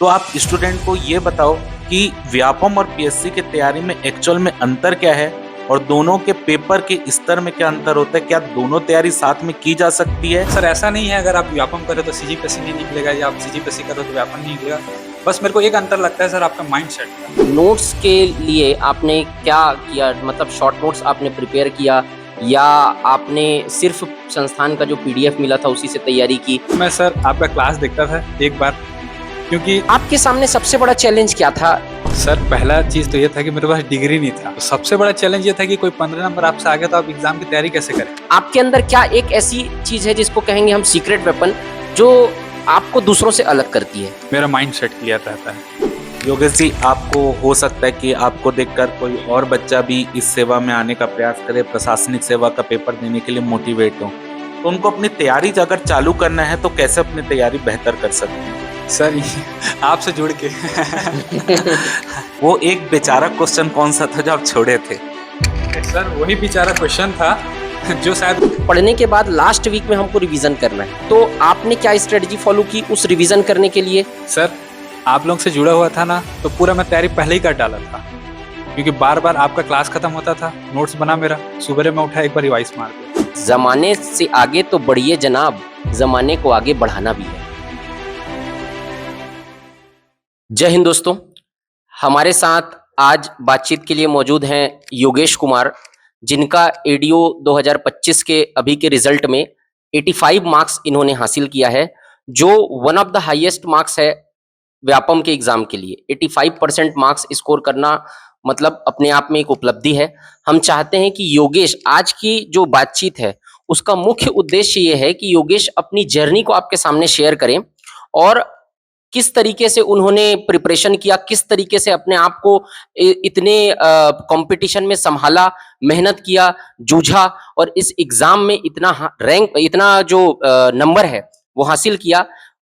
तो आप स्टूडेंट को ये बताओ कि व्यापम और पीएससी की तैयारी में एक्चुअल में अंतर क्या है और दोनों के पेपर के स्तर में क्या अंतर होता है। क्या दोनों तैयारी साथ में की जा सकती है? सर ऐसा नहीं है, अगर आप व्यापम करो तो सीजीपीएससी नहीं निकलेगा या आप सीजीपीएससी करो तो व्यापम नहीं निकलेगा। बस मेरे को एक अंतर लगता है सर, आपका माइंड सेट। नोट्स के लिए आपने क्या किया, मतलब शॉर्ट नोट्स आपने प्रिपेयर किया या आपने सिर्फ संस्थान का जो पीडीएफ मिला था उसी से तैयारी की? मैं सर आपका क्लास देखता था एक बार, क्योंकि आपके सामने सबसे बड़ा चैलेंज क्या था? सर पहला चीज तो ये था कि मेरे पास डिग्री नहीं था। तो सबसे बड़ा चैलेंज ये था कि कोई 15 नंबर आपसे आ गया तो आप एग्जाम की तैयारी कैसे करें। आपके अंदर क्या एक ऐसी चीज है जिसको कहेंगे हम सीक्रेट वेपन, जो आपको दूसरों से अलग करती है? मेरा माइंड सेट क्लियर रहता है। योगेश जी, आपको हो सकता है कि आपको देखकर कोई और बच्चा भी इस सेवा में आने का प्रयास करे, प्रशासनिक सेवा का पेपर देने के लिए मोटिवेट हो, तो उनको अपनी तैयारी अगर चालू करना है तो कैसे अपनी तैयारी बेहतर कर सकते हैं? सर आपसे जुड़ के वो एक बेचारा क्वेश्चन कौन सा था जो आप छोड़े थे? सर वही बेचारा क्वेश्चन था जो शायद पढ़ने के बाद लास्ट वीक में हमको रिवीजन करना है, तो आपने क्या स्ट्रेटजी फॉलो की उस रिवीजन करने के लिए? सर आप लोग से जुड़ा हुआ था ना, तो पूरा मैं तैयारी पहले ही कर डाला था, क्योंकि बार बार आपका क्लास खत्म होता था, नोट्स बना मेरा, सुबह में उठा एक बार रिवाइज मार दिया। जमाने से आगे तो बढ़िए जनाब, जमाने को आगे बढ़ाना भी है। जय हिंद दोस्तों, हमारे साथ आज बातचीत के लिए मौजूद हैं योगेश कुमार, जिनका एडीओ 2025 के अभी के रिजल्ट में 85 मार्क्स इन्होंने हासिल किया है, जो one of the highest marks है व्यापम के एग्जाम के लिए। 85% मार्क्स स्कोर करना मतलब अपने आप में एक उपलब्धि है। हम चाहते हैं कि योगेश, आज की जो बातचीत है उसका मुख्य उद्देश्य ये है कि योगेश अपनी जर्नी को आपके सामने शेयर करें और किस तरीके से उन्होंने प्रिपरेशन किया, किस तरीके से अपने आप को इतने कंपटीशन में संभाला, मेहनत किया, जूझा और इस एग्जाम में इतना रैंक, इतना जो नंबर है वो हासिल किया।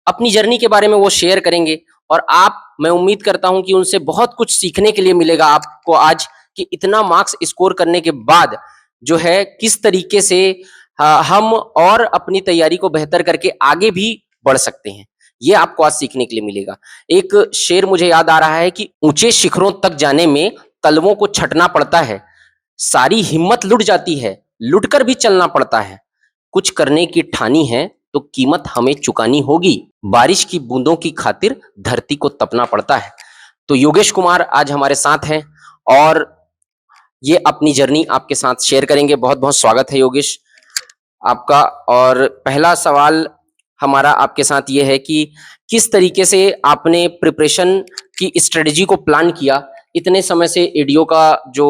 अपनी जर्नी के बारे में वो शेयर करेंगे और मैं उम्मीद करता हूं कि उनसे बहुत कुछ सीखने के लिए मिलेगा आपको आज, कि इतना मार्क्स स्कोर करने के बाद जो है किस तरीके से हम और अपनी तैयारी को बेहतर करके आगे भी बढ़ सकते हैं। ये आपको आज सीखने के लिए मिलेगा। एक शेर मुझे याद आ रहा है कि ऊंचे शिखरों तक जाने में तलवों को छटना पड़ता है, सारी हिम्मत लुट जाती है, लुटकर भी चलना पड़ता है, कुछ करने की ठानी है तो कीमत हमें चुकानी होगी, बारिश की बूंदों की खातिर धरती को तपना पड़ता है। तो योगेश कुमार आज हमारे साथ हैं और ये अपनी जर्नी आपके साथ शेयर करेंगे। बहुत बहुत स्वागत है योगेश आपका। और पहला सवाल हमारा आपके साथ ये है कि किस तरीके से आपने प्रिपरेशन की स्ट्रेटजी को प्लान किया? इतने समय से एडीओ का जो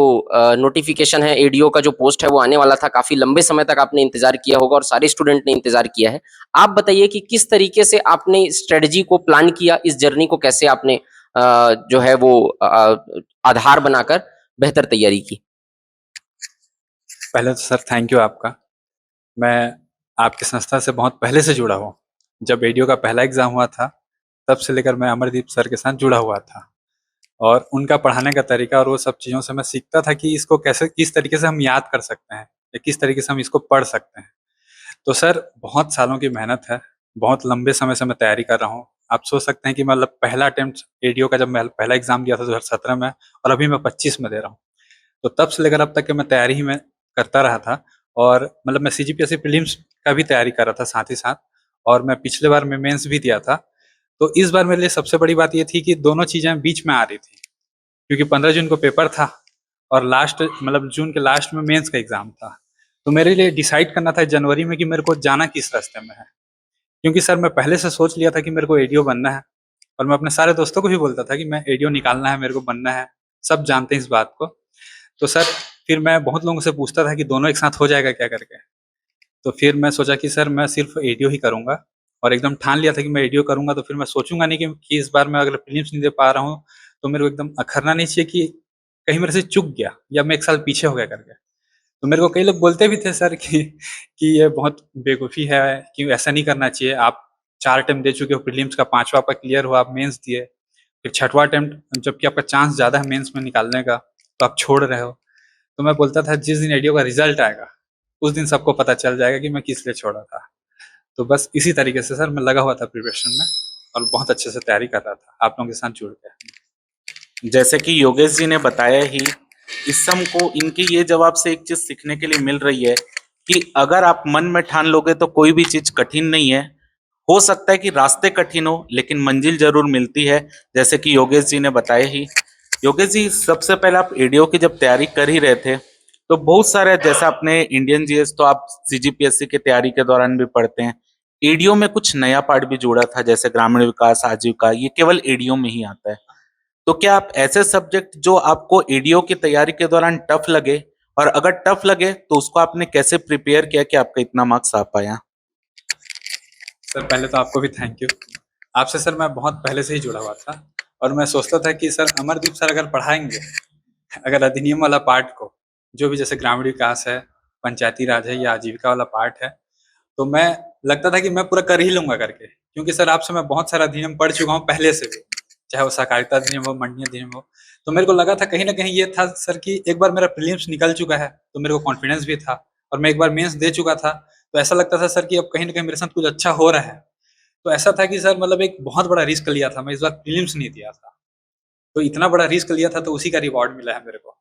नोटिफिकेशन है, एडीओ का जो पोस्ट है वो आने वाला था, काफी लंबे समय तक आपने इंतजार किया होगा और सारे स्टूडेंट ने इंतजार किया है। आप बताइए कि किस तरीके से आपने स्ट्रेटजी को प्लान किया, इस जर्नी को कैसे आपने जो है वो आधार बनाकर बेहतर तैयारी की? पहले तो सर थैंक यू आपका। मैं आपकी संस्था से बहुत पहले से जुड़ा हूँ। जब एडीओ का पहला एग्जाम हुआ था तब से लेकर मैं अमरदीप सर के साथ जुड़ा हुआ था, और उनका पढ़ाने का तरीका और वो सब चीज़ों से मैं सीखता था कि इसको कैसे, किस तरीके से हम याद कर सकते हैं या किस तरीके से हम इसको पढ़ सकते हैं। तो सर बहुत सालों की मेहनत है, बहुत लंबे समय से मैं तैयारी कर रहा हूँ। आप सोच सकते हैं कि मतलब पहला अटेम्प्ट एडीओ का जब मैं पहला एग्जाम दिया था 2017 में, और अभी मैं 25 में दे रहा हूँ। तो तब से लेकर अब तक के मैं तैयारी ही में करता रहा था, और मतलब मैं सीजीपीएससी प्रीलिम्स का भी तैयारी कर रहा था साथ ही साथ, और मैं पिछले बार में मेंस भी दिया था। तो इस बार मेरे लिए सबसे बड़ी बात ये थी कि दोनों चीज़ें बीच में आ रही थी, क्योंकि 15 जून को पेपर था और लास्ट मतलब जून के लास्ट में मेंस का एग्जाम था। तो मेरे लिए डिसाइड करना था जनवरी में कि मेरे को जाना किस रास्ते में है, क्योंकि सर मैं पहले से सोच लिया था कि मेरे को एडीओ बनना है, और मैं अपने सारे दोस्तों को भी बोलता था कि मैं एडीओ निकालना है, मेरे को बनना है, सब जानते हैं इस बात को। तो सर फिर मैं बहुत लोगों से पूछता था कि दोनों एक साथ हो जाएगा क्या करके। तो फिर मैं सोचा कि सर मैं सिर्फ एडीओ ही करूँगा, और एकदम ठान लिया था कि मैं एडीओ करूँगा। तो फिर मैं सोचूंगा नहीं कि इस बार मैं अगर प्रीलिम्स नहीं दे पा रहा हूँ तो मेरे को एकदम अखरना नहीं चाहिए कि कहीं मेरे से चूक गया या मैं एक साल पीछे हो गया करके। तो मेरे को कई लोग बोलते भी थे सर कि ये बहुत बेवकूफ़ी है, कि ऐसा नहीं करना चाहिए, आप 4 अटेम्प्ट दे चुके हो, प्रीलिम्स का 5वां आपका क्लियर हुआ, आप मेंस दिए, फिर 6वां अटेम्प्ट जबकि आपका चांस ज़्यादा है मेंस में निकालने का, तो आप छोड़ रहे हो। तो मैं बोलता था जिस दिन एडीओ का रिजल्ट आएगा उस दिन सबको पता चल जाएगा कि मैं किस लिए छोड़ा था। तो बस इसी तरीके से सर मैं लगा हुआ था प्रिपरेशन में, और बहुत अच्छे से तैयारी कर रहा था आप लोगों के साथ जुड़ के। जैसे कि योगेश जी ने बताया ही, इस सम को इनके ये जवाब से एक चीज सीखने के लिए मिल रही है कि अगर आप मन में ठान लोगे तो कोई भी चीज कठिन नहीं है। हो सकता है कि रास्ते कठिन हो लेकिन मंजिल जरूर मिलती है, जैसे कि योगेश जी ने बताया ही। योगेश जी, सबसे पहले आप एडीओ की जब तैयारी कर ही रहे थे तो बहुत सारे, जैसा अपने इंडियन जीएस तो आप सीजीपीएससी की तैयारी के दौरान भी पढ़ते हैं, एडीओ में कुछ नया पार्ट भी जोड़ा था, जैसे ग्रामीण विकास, आजीविका, ये केवल एडीओ में ही आता है। तो क्या आप ऐसे सब्जेक्ट जो आपको एडीओ की तैयारी के दौरान टफ लगे, और अगर टफ लगे तो उसको आपने कैसे प्रिपेयर किया कि आपका इतना मार्क्स आ पाया? सर पहले तो आपको भी थैंक यू। आपसे सर मैं बहुत पहले से ही जुड़ा हुआ था और मैं सोचता था कि सर अमरदीप सर अगर पढ़ाएंगे, अगर अधिनियम वाला पार्ट को, जो भी जैसे ग्रामीण विकास है, पंचायती राज है या आजीविका वाला पार्ट है, तो मैं लगता था कि मैं पूरा कर ही लूंगा करके, क्योंकि सर आपसे मैं बहुत सारा अधिनियम पढ़ चुका हूँ पहले से भी, चाहे वो सहकारिता अधिनियम हो, मंडी अधिनियम हो। तो मेरे को लगा था कहीं ना कहीं ये था सर कि एक बार मेरा प्रीलिम्स निकल चुका है तो मेरे को कॉन्फिडेंस भी था, और मैं एक बार मेंस दे चुका था, तो ऐसा लगता था सर कि अब कहीं ना कहीं मेरे साथ कुछ अच्छा हो रहा है। तो ऐसा था कि सर मतलब एक बहुत बड़ा रिस्क लिया था, मैं इस बार प्रीलिम्स नहीं दिया था, तो इतना बड़ा रिस्क लिया था तो उसी का रिवॉर्ड मिला है मेरे को।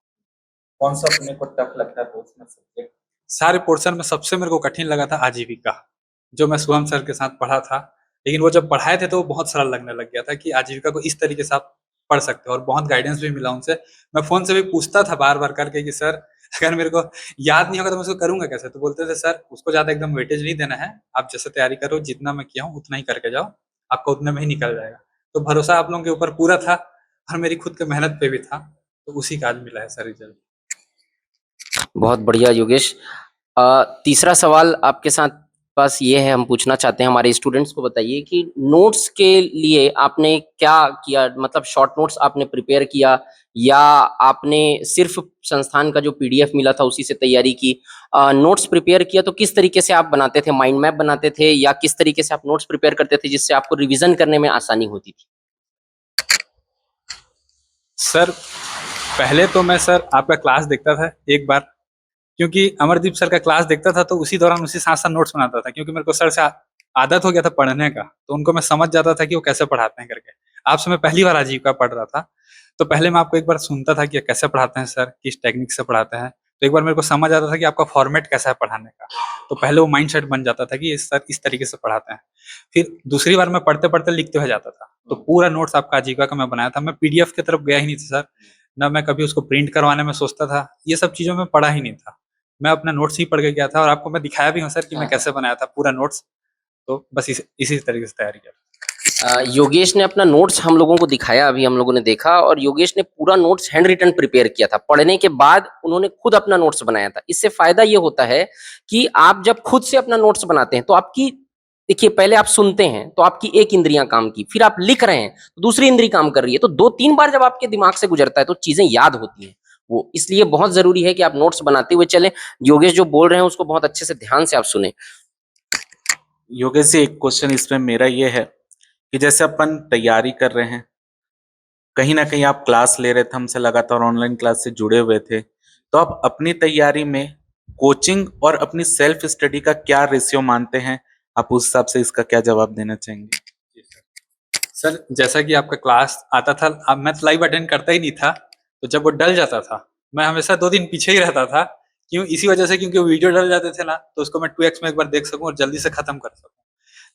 कौन सा अपने को टफ लगता है तो उसमें सब्जेक्ट? सारे पोर्शन में सबसे मेरे को कठिन लगा था आजीविका, जो मैं शुभम सर के साथ पढ़ा था, लेकिन वो जब पढ़ाए थे तो वो बहुत सरल लगने लग गया था कि आजीविका को इस तरीके से आप पढ़ सकते हो, और बहुत गाइडेंस भी मिला उनसे। मैं फोन से भी पूछता था बार बार करके कि सर अगर मेरे को याद नहीं होगा तो मैं उसको करूंगा कैसे, तो बोलते थे सर उसको ज्यादा एकदम वेटेज नहीं देना है, आप जैसे तैयारी करो, जितना मैं किया हूँ उतना ही करके जाओ, आपका उतने में ही निकल जाएगा। तो भरोसा आप लोगों के ऊपर पूरा था और मेरी खुद के मेहनत पे भी था, तो उसी का आज मिला है सर रिजल्ट। बहुत बढ़िया योगेश। तीसरा सवाल आपके साथ पास ये है, हम पूछना चाहते हैं हमारे स्टूडेंट्स को, बताइए कि नोट्स के लिए आपने क्या किया, मतलब शॉर्ट नोट्स आपने प्रिपेयर किया या आपने सिर्फ संस्थान का जो पीडीएफ मिला था उसी से तैयारी की? नोट्स प्रिपेयर किया तो किस तरीके से आप बनाते थे, माइंड मैप बनाते थे या किस तरीके से आप नोट्स प्रिपेयर करते थे जिससे आपको रिवीजन करने में आसानी होती थी? सर पहले तो मैं सर आपका क्लास देखता था एक बार, क्योंकि अमरदीप सर का क्लास देखता था तो उसी दौरान उसी साथ साथ नोट्स बनाता था, क्योंकि मेरे को सर से आदत हो गया था पढ़ने का, तो उनको मैं समझ जाता था कि वो कैसे पढ़ाते हैं करके। आपसे मैं पहली बार आजीविका पढ़ रहा था, तो पहले मैं आपको एक बार सुनता था कि कैसे पढ़ाते हैं सर, किस टेक्निक से पढ़ाते हैं, तो एक बार मेरे को समझ आता था कि आपका फॉर्मेट कैसा है पढ़ाने का, तो पहले वो माइंड सेट बन जाता था कि सर इस तरीके से पढ़ाते हैं। फिर दूसरी बार मैं पढ़ते पढ़ते लिखते हो जाता था, तो पूरा नोट्स आपका आजीविका का मैं बनाया था। मैं पीडीएफ की तरफ गया ही नहीं था सर, ना मैं कभी उसको प्रिंट करवाने में सोचता था, ये सब चीजों में पढ़ा ही नहीं था। मैं अपना नोट्स ही पढ़ के गया था और आपको मैं दिखाया भी हूँ सर कि मैं कैसे बनाया था पूरा नोट्स। तो बस इसी तरीके से तैयारी किया। योगेश ने अपना नोट्स हम लोगों को दिखाया, अभी हम लोगों ने देखा, और योगेश ने पूरा नोट्स हैंड रिटन प्रिपेयर किया था। पढ़ने के बाद उन्होंने खुद अपना नोट्स बनाया था। इससे फायदा ये होता है कि आप जब खुद से अपना नोट्स बनाते हैं तो आपकी, देखिए, पहले आप सुनते हैं तो आपकी एक इंद्रियां काम की, फिर आप लिख रहे हैं तो दूसरी इंद्री काम कर रही है, तो 2-3 बार जब आपके दिमाग से गुजरता है तो चीजें याद होती हैं। वो इसलिए बहुत जरूरी है कि आप नोट्स बनाते हुए चलें। योगेश जो बोल रहे हैं उसको बहुत अच्छे से ध्यान से आप सुने। योगेश जी, एक क्वेश्चन इसमें मेरा ये है कि जैसे अपन तैयारी कर रहे हैं, कहीं ना कहीं आप क्लास ले रहे थे हमसे, लगातार ऑनलाइन क्लास से जुड़े हुए थे, तो आप अपनी तैयारी में कोचिंग और अपनी सेल्फ स्टडी का क्या रेशियो मानते हैं? आप उस हिसाब से इसका क्या जवाब देना चाहेंगे? सर जैसा कि आपका क्लास आता था, अब मैं लाइव अटेंड करता ही नहीं था, तो जब वो डल जाता था मैं हमेशा 2 दिन पीछे ही रहता था। क्यों? इसी वजह से, क्योंकि वो वीडियो डल जाते थे ना, तो उसको मैं 2x में एक बार देख सकूं और जल्दी से खत्म कर सकूं।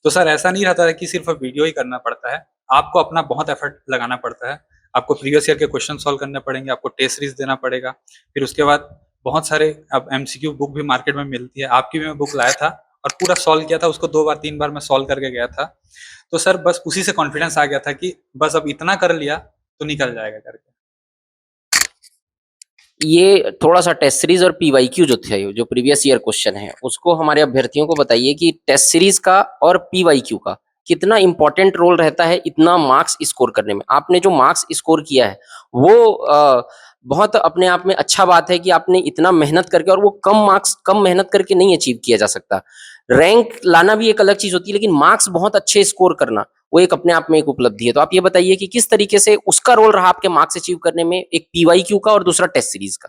तो सर ऐसा नहीं रहता है कि सिर्फ वीडियो ही करना पड़ता है, आपको अपना बहुत एफर्ट लगाना पड़ता है। आपको प्रीवियस ईयर के क्वेश्चन सॉल्व करने पड़ेंगे, आपको टेस्ट सीरीज देना पड़ेगा, फिर उसके बाद बहुत सारे अब एमसीक्यू बुक भी मार्केट में मिलती है, आपकी भी मैं बुक लाया था और पूरा सॉल्व किया था उसको, 2 बार 3 बार मैं सॉल्व करके गया था। तो सर बस उसी से कॉन्फिडेंस आ गया था कि बस अब इतना कर लिया तो निकल जाएगा करके। ये थोड़ा सा टेस्ट सीरीज और पीवाईक्यू जो थे, जो प्रीवियस ईयर क्वेश्चन है, उसको हमारे अभ्यर्थियों को बताइए कि टेस्ट सीरीज का और पीवाईक्यू का कितना इंपॉर्टेंट रोल रहता है इतना मार्क्स स्कोर करने में। आपने जो मार्क्स स्कोर किया है वो बहुत अपने आप में अच्छा बात है कि आपने इतना मेहनत करके, और वो कम मार्क्स कम मेहनत करके नहीं अचीव किया जा सकता। रैंक लाना भी एक अलग चीज होती है, लेकिन मार्क्स बहुत अच्छे स्कोर करना वो एक अपने आप में एक उपलब्धि है। तो आप ये बताइए कि किस तरीके से उसका रोल रहा आपके मार्क्स अचीव करने में, एक पीवाईक्यू का और दूसरा टेस्ट सीरीज का।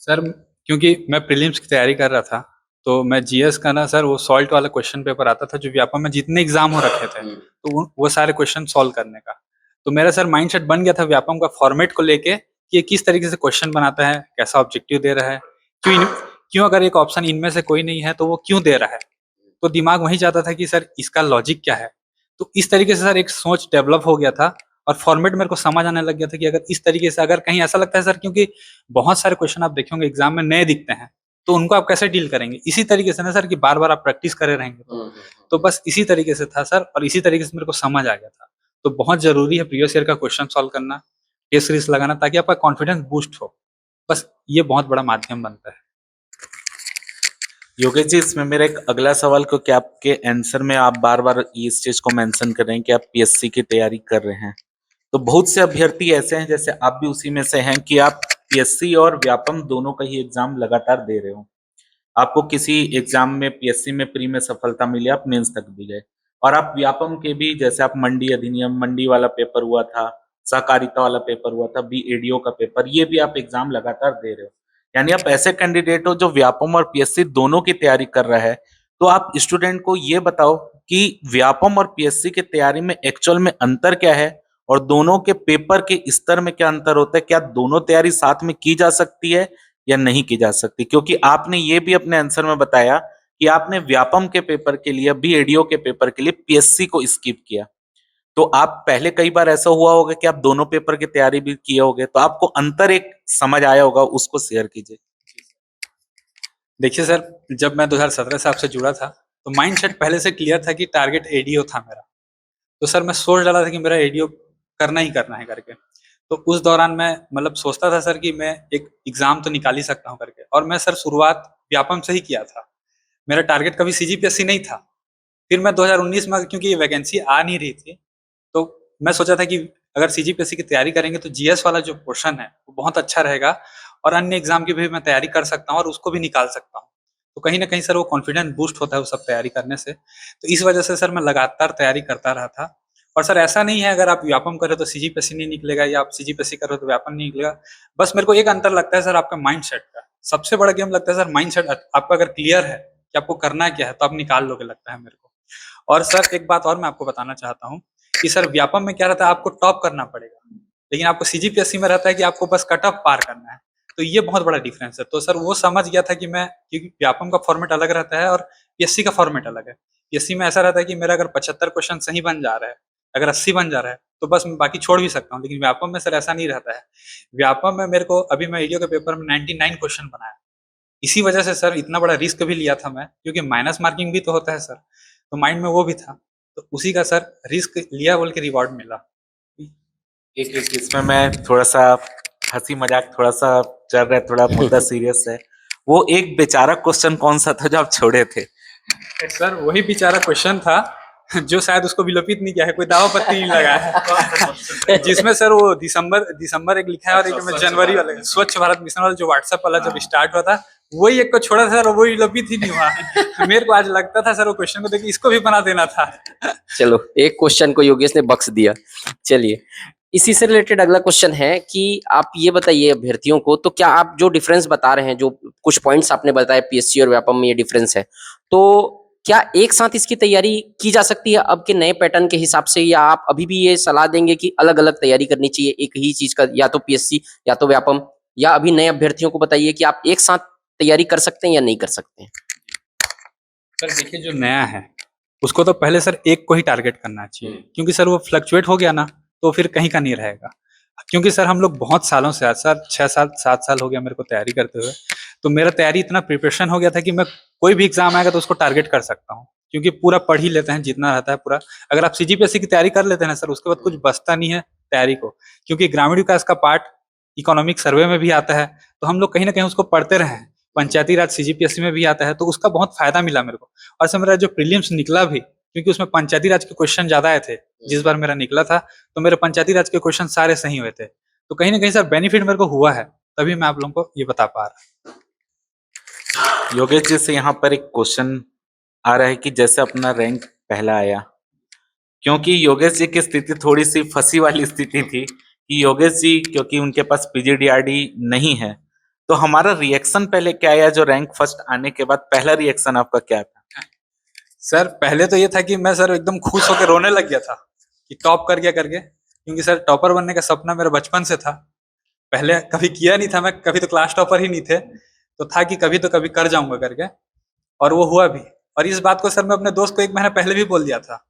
सर क्योंकि मैं प्रीलिम्स की तैयारी कर रहा था तो मैं जीएस का ना सर वो सॉल्ट वाला क्वेश्चन पेपर आता था जो व्यापम में जितने एग्जाम हो रखे थे, तो वो सारे क्वेश्चन सॉल्व करने का। तो मेरा सर माइंडसेट बन गया था व्यापम का फॉर्मेट को लेके कि ये किस तरीके से क्वेश्चन बनाता है, कैसा ऑब्जेक्टिव दे रहा है, क्यों अगर एक ऑप्शन इनमें से कोई नहीं है तो वो क्यों दे रहा है। तो दिमाग वही जाता था कि सर इसका लॉजिक क्या है। तो इस तरीके से सर एक सोच डेवलप हो गया था और फॉर्मेट मेरे को समझ आने लग गया था कि अगर इस तरीके से, अगर कहीं ऐसा लगता है सर, क्योंकि बहुत सारे क्वेश्चन आप देखेंगे एग्जाम में नए दिखते हैं, तो उनको आप कैसे डील करेंगे, इसी तरीके से ना सर कि बार बार आप प्रैक्टिस करे रहेंगे। तो बस इसी तरीके से था सर, और इसी तरीके से मेरे को समझ आ गया था। तो बहुत जरूरी है प्रीवियस ईयर का क्वेश्चन सॉल्व करना, टेस्ट सीरीज लगाना, ताकि आपका कॉन्फिडेंस बूस्ट हो। बस ये बहुत बड़ा माध्यम बनता है। योगेश जी, इसमें मेरा एक अगला सवाल, क्योंकि आपके आंसर में आप बार बार इस चीज को मेंशन कर रहे हैं कि आप पीएससी की तैयारी कर रहे हैं, तो बहुत से अभ्यर्थी ऐसे हैं, जैसे आप भी उसी में से हैं, कि आप पीएससी और व्यापम दोनों का ही एग्जाम लगातार दे रहे हो। आपको किसी एग्जाम में पीएससी में प्री में सफलता मिली, आप मेंस तक भी गए, और आप व्यापम के भी, जैसे आप मंडी अधिनियम, मंडी वाला पेपर हुआ था, सहकारिता वाला पेपर हुआ था, बीएडीओ का पेपर, ये भी आप एग्जाम लगातार दे रहे हो। यानी आप ऐसे कैंडिडेट हो जो व्यापम और पीएससी दोनों की तैयारी कर रहा है। तो आप स्टूडेंट को ये बताओ कि व्यापम और पीएससी की तैयारी में एक्चुअल में अंतर क्या है, और दोनों के पेपर के स्तर में क्या अंतर होता है, क्या दोनों तैयारी साथ में की जा सकती है या नहीं की जा सकती? क्योंकि आपने ये भी अपने आंसर में बताया कि आपने व्यापम के पेपर के लिए, बीएडीओ के पेपर के लिए पीएससी को स्किप किया। तो आप पहले कई बार ऐसा हुआ होगा कि आप दोनों पेपर की तैयारी भी किए होगे, तो आपको अंतर एक समझ आया होगा, उसको शेयर कीजिए। देखिए सर, जब मैं 2017 से आपसे जुड़ा था, तो माइंडसेट पहले से क्लियर था कि टारगेट एडीओ था मेरा। तो सर मैं सोच डाला था कि मेरा एडीओ करना ही करना है करके। तो उस दौरान मैं मतलब सोचता था सर कि मैं एक एग्जाम तो निकाल ही सकता हूँ करके, और मैं सर शुरुआत व्यापम से ही किया था। मेरा टारगेट कभी सीजीपीएससी नहीं था। फिर मैं 2019 में, क्योंकि ये वैकेंसी आ नहीं रही थी, तो मैं सोचा था कि अगर सीजीपीएससी की तैयारी करेंगे तो जीएस वाला जो पोर्शन है वो बहुत अच्छा रहेगा, और अन्य एग्जाम की भी मैं तैयारी कर सकता हूँ और उसको भी निकाल सकता हूँ। तो कहीं ना कहीं सर वो कॉन्फिडेंस बूस्ट होता है वो सब तैयारी करने से। तो इस वजह से सर मैं लगातार तैयारी करता रहा था। और सर ऐसा नहीं है अगर आप व्यापम करो तो सीजीपीएससी नहीं निकलेगा, या आप सीजीपीएससी करो तो व्यापम नहीं निकलेगा। बस मेरे को एक अंतर लगता है सर, आपका माइंड सेट का। सबसे बड़ा गेम लगता है सर माइंड सेट। आपका अगर क्लियर है कि आपको करना क्या है, तो आप निकाल लोगे, लगता है मेरे को। और सर एक बात और मैं आपको बताना चाहता हूँ कि सर व्यापम में क्या रहता है, आपको टॉप करना पड़ेगा, लेकिन आपको सीजीपीएससी में रहता है कि आपको बस कट ऑफ पार करना है। तो ये बहुत बड़ा डिफरेंस है। तो सर वो समझ गया था कि मैं, क्योंकि व्यापम का फॉर्मेट अलग रहता है और पीएससी का फॉर्मेट अलग है। पीएससी में ऐसा रहता है कि मेरा अगर 75 क्वेश्चन सही बन जा रहा है, अगर 80 बन जा रहा है, तो बस मैं बाकी छोड़ भी सकता हूँ। लेकिन व्यापम में सर ऐसा नहीं रहता है। व्यापम में मेरे को, अभी मैं ईडीओ के पेपर में 99 क्वेश्चन बनाया। इसी वजह से सर इतना बड़ा रिस्क भी लिया था मैं, क्योंकि माइनस मार्किंग भी तो होता है सर, तो माइंड में वो भी था। तो उसी का सर रिस्क लिया बोल के रिवॉर्ड मिला। एक एक इसमें मैं थोड़ा सा, हंसी मजाक थोड़ा सा चल रहा है, थोड़ा मुद्दा सीरियस है। वो एक बेचारा क्वेश्चन कौन सा था जो आप छोड़े थे? सर वही बेचारा क्वेश्चन था जो शायद उसको विलोपित नहीं किया है, कोई दावा पत्ती नहीं लगाया है। जिसमें सर वो दिसंबर एक लिखा है, और एक में जनवरी वाला, स्वच्छ भारत मिशन वाला जो व्हाट्सएप वाला जब स्टार्ट हुआ था, वही एक को छोड़ा था सर, वो विलोपित ही नहीं हुआ। मेरे को आज लगता था सर वो क्वेश्चन को देख इसको भी बना देना था। चलो, एक क्वेश्चन को योगेश ने बख्श दिया। चलिए, इसी से रिलेटेड अगला क्वेश्चन है कि आप ये बताइए अभ्यर्थियों को, तो क्या आप जो डिफरेंस बता रहे हैं, जो कुछ पॉइंट्स आपने बताए पीएससी और व्यापम में ये डिफरेंस है, तो क्या एक साथ इसकी तैयारी की जा सकती है अब के नए पैटर्न के हिसाब से, या आप अभी भी ये सलाह देंगे कि अलग अलग तैयारी करनी चाहिए एक ही चीज का, या तो पीएससी या तो व्यापम, या अभी नए अभ्यर्थियों को बताइए कि आप एक साथ तैयारी कर सकते हैं या नहीं कर सकते हैं? सर देखिए, जो नया है उसको तो पहले सर एक को ही टारगेट करना चाहिए, क्योंकि सर वो फ्लक्चुएट हो गया ना, तो फिर कहीं का नहीं रहेगा। क्योंकि सर हम लोग बहुत सालों से, आज सर 6 साल 7 साल हो गया मेरे को तैयारी करते हुए, तो मेरा तैयारी इतना प्रिपरेशन हो गया था कि मैं कोई भी एग्जाम आएगा तो उसको टारगेट कर सकता हूँ, क्योंकि पूरा पढ़ ही लेते हैं जितना रहता है पूरा। अगर आप सीजीपीएससी की तैयारी कर लेते हैं ना सर, उसके बाद कुछ बचता नहीं है तैयारी को, क्योंकि ग्रामीण विकास का पार्ट इकोनॉमिक सर्वे में भी आता है, तो हम लोग कहीं ना कहीं उसको पढ़ते रहे हैं। पंचायती राज सीजीपीएससी में भी आता है, तो उसका बहुत फायदा मिला मेरे को। और सर मेरा जो प्रीलिम्स निकला भी, क्योंकि उसमें पंचायती राज के क्वेश्चन ज्यादा आए थे, जिस बार मेरा निकला था, तो मेरे पंचायती राज के क्वेश्चन सारे सही हुए थे। तो कहीं ना कहीं सर बेनिफिट मेरे को हुआ है, तभी मैं आप लोगों को ये बता पा रहा हूँ। योगेश जी से यहाँ पर एक क्वेश्चन आ रहा है कि जैसे अपना रैंक पहला आया, क्योंकि योगेश जी की स्थिति थोड़ी सी फंसी वाली स्थिति थी कि योगेश जी, क्योंकि उनके पास पीजीडीआरडी नहीं है, तो हमारा रिएक्शन पहले क्या आया, जो रैंक फर्स्ट आने के बाद पहला रिएक्शन आपका क्या था? सर पहले तो ये था कि मैं सर एकदम खुश होकर रोने लग गया था कि टॉप कर गया करके, क्योंकि सर टॉपर बनने का सपना मेरा बचपन से था। पहले कभी किया नहीं था, मैं कभी तो क्लास टॉपर ही नहीं थे, तो था कि कभी तो कभी कर जाऊंगा करके, और वो हुआ भी। और इस बात को सर मैं अपने दोस्त को 1 महीना पहले भी बोल दिया था,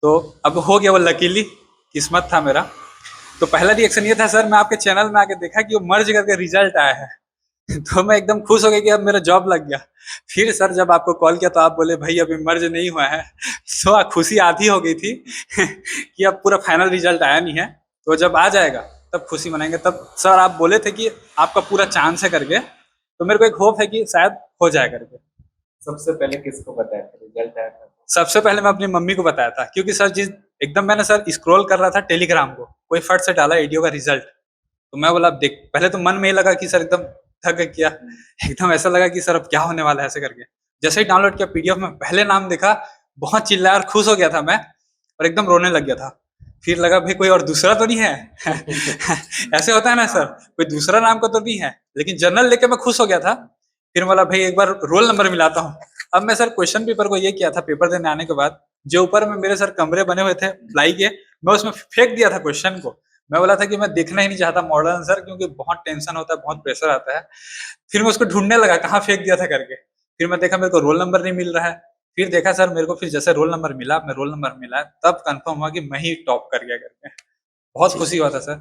तो अब हो गया वो, लकीली किस्मत था मेरा। तो पहला रिएक्शन ये था सर, मैं आपके चैनल में आके देखा कि वो मर्ज करके रिजल्ट आया है तो मैं एकदम खुश हो गया कि अब मेरा जॉब लग गया। फिर सर जब आपको कॉल किया तो आप बोले भाई अभी मर्ज नहीं हुआ है तो खुशी आधी हो गई थी कि अब पूरा फाइनल रिजल्ट आया नहीं है, तो जब आ जाएगा तब खुशी मनाएंगे। तब सर आप बोले थे कि आपका पूरा चांस है करके, तो मेरे को एक होप है कि शायद हो जाए करके। सबसे पहले किसको बताया था रिजल्ट आया था? सबसे पहले मैं अपनी मम्मी को बताया था, क्योंकि सर जिस एकदम मैंने सर स्क्रॉल कर रहा था टेलीग्राम को, कोई फट से डाला एडीओ का रिजल्ट, तो मैं बोला देख, पहले तो मन में ही लगा कि सर एकदम थक गया, एकदम ऐसा लगा कि सर अब क्या होने वाला है ऐसे करके। जैसे ही डाउनलोड किया पीडीएफ में पहले नाम देखा, बहुत चिल्लाया और खुश हो गया था मैं, और एकदम रोने लग गया था। फिर लगा भाई कोई और दूसरा तो नहीं है ऐसे होता है ना सर, कोई दूसरा नाम का तो नहीं है, लेकिन जनरल लेके मैं खुश हो गया था। फिर बोला भाई एक बार रोल नंबर मिलाता हूँ। अब मैं सर क्वेश्चन पेपर को ये किया था, पेपर देने आने के बाद जो ऊपर में मेरे सर कमरे बने हुए थे प्लाई के, मैं उसमें फेंक दिया था क्वेश्चन को। मैं बोला था कि मैं देखना ही नहीं चाहता मॉडल आंसर, क्योंकि बहुत टेंशन होता है, बहुत प्रेशर आता है। फिर मैं उसको ढूंढने लगा कहाँ फेंक दिया था करके। फिर मैं देखा मेरे को रोल नंबर नहीं मिल रहा है। फिर देखा सर मेरे को, फिर जैसे रोल नंबर मिला, मैं रोल नंबर मिला, तब कंफर्म हुआ कि मैं ही टॉप कर गया करके। बहुत खुशी हुआ था सर,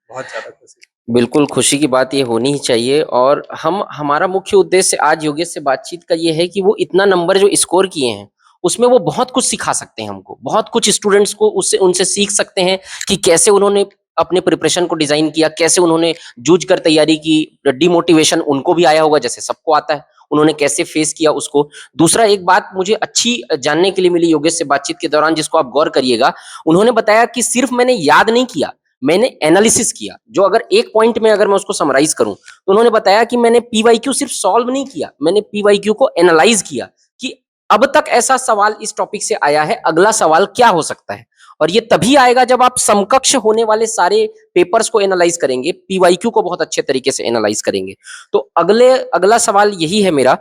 बहुत ज्यादा खुशी। बिल्कुल खुशी की बात ये होनी ही चाहिए। और हमारा मुख्य उद्देश्य आज योगेश से बातचीत का ये है कि वो इतना नंबर जो स्कोर किए हैं उसमें वो बहुत कुछ सिखा सकते हैं हमको, बहुत कुछ स्टूडेंट्स को उससे उनसे सीख सकते हैं कि कैसे उन्होंने अपने प्रिपरेशन को डिजाइन किया, कैसे उन्होंने जूझ कर तैयारी की, डिमोटिवेशन उनको भी आया होगा जैसे सबको आता है, उन्होंने कैसे फेस किया उसको। दूसरा एक बात मुझे अच्छी जानने के लिए मिली योगेश से बातचीत के दौरान, जिसको आप गौर करिएगा, उन्होंने बताया कि सिर्फ मैंने याद नहीं किया, मैंने एनालिसिस किया। जो अगर एक पॉइंट में अगर मैं उसको समराइज करूं तो उन्होंने बताया कि मैंने पीवाईक्यू सिर्फ सॉल्व नहीं किया, मैंने पीवाईक्यू को एनालाइज किया कि अब तक ऐसा सवाल इस टॉपिक से आया है, अगला सवाल क्या हो सकता है। और ये तभी आएगा जब आप समकक्ष होने वाले सारे पेपर्स को एनालाइज करेंगे, पीवाईक्यू को बहुत अच्छे तरीके से एनालाइज करेंगे। तो अगला सवाल यही है मेरा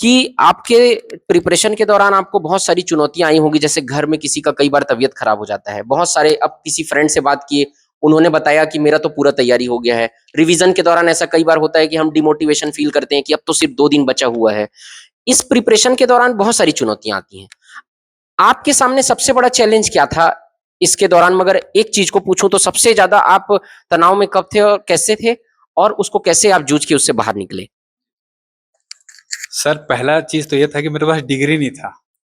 कि आपके प्रिपरेशन के दौरान आपको बहुत सारी चुनौतियां आई होंगी, जैसे घर में किसी का कई बार तबीयत खराब हो जाता है, बहुत सारे, अब किसी फ्रेंड से बात किए, उन्होंने बताया कि मेरा तो पूरा तैयारी हो गया है। रिवीजन के दौरान ऐसा कई बार होता है कि हम डिमोटिवेशन फील करते हैं कि अब तो सिर्फ 2 दिन बचा हुआ है। इस प्रिपरेशन के दौरान बहुत सारी चुनौतियां आती हैं। आपके सामने सबसे बड़ा चैलेंज क्या था इसके दौरान? मगर एक चीज को पूछूं तो सबसे ज्यादा आप तनाव में कब थे और कैसे थे, और उसको कैसे आप जूझ के उससे बाहर निकले? सर पहला चीज तो ये था कि मेरे पास डिग्री नहीं था,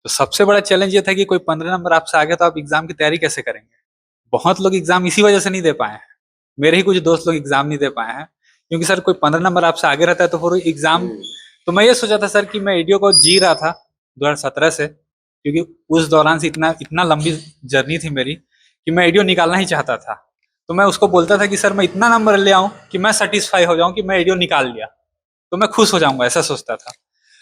तो सबसे बड़ा चैलेंज ये था कि कोई 15 नंबर आपसे आ गया तो आप एग्जाम की तैयारी कैसे करेंगे। बहुत लोग एग्जाम इसी वजह से नहीं दे पाए हैं, मेरे ही कुछ दोस्त लोग एग्जाम नहीं दे पाए हैं, क्योंकि सर कोई 15 नंबर आपसे आगे रहता है तो फिर एग्जाम। तो मैं ये सोचा था सर कि मैं एडीओ को जी रहा था 2017 से, क्योंकि उस दौरान से इतना इतना लंबी जर्नी थी मेरी कि मैं एडीओ निकालना ही चाहता था। तो मैं उसको बोलता था कि सर मैं इतना नंबर ले आऊं कि मैं सेटिस्फाई हो जाऊं कि मैं एडीओ निकाल लिया तो मैं खुश हो जाऊंगा, ऐसा सोचता था।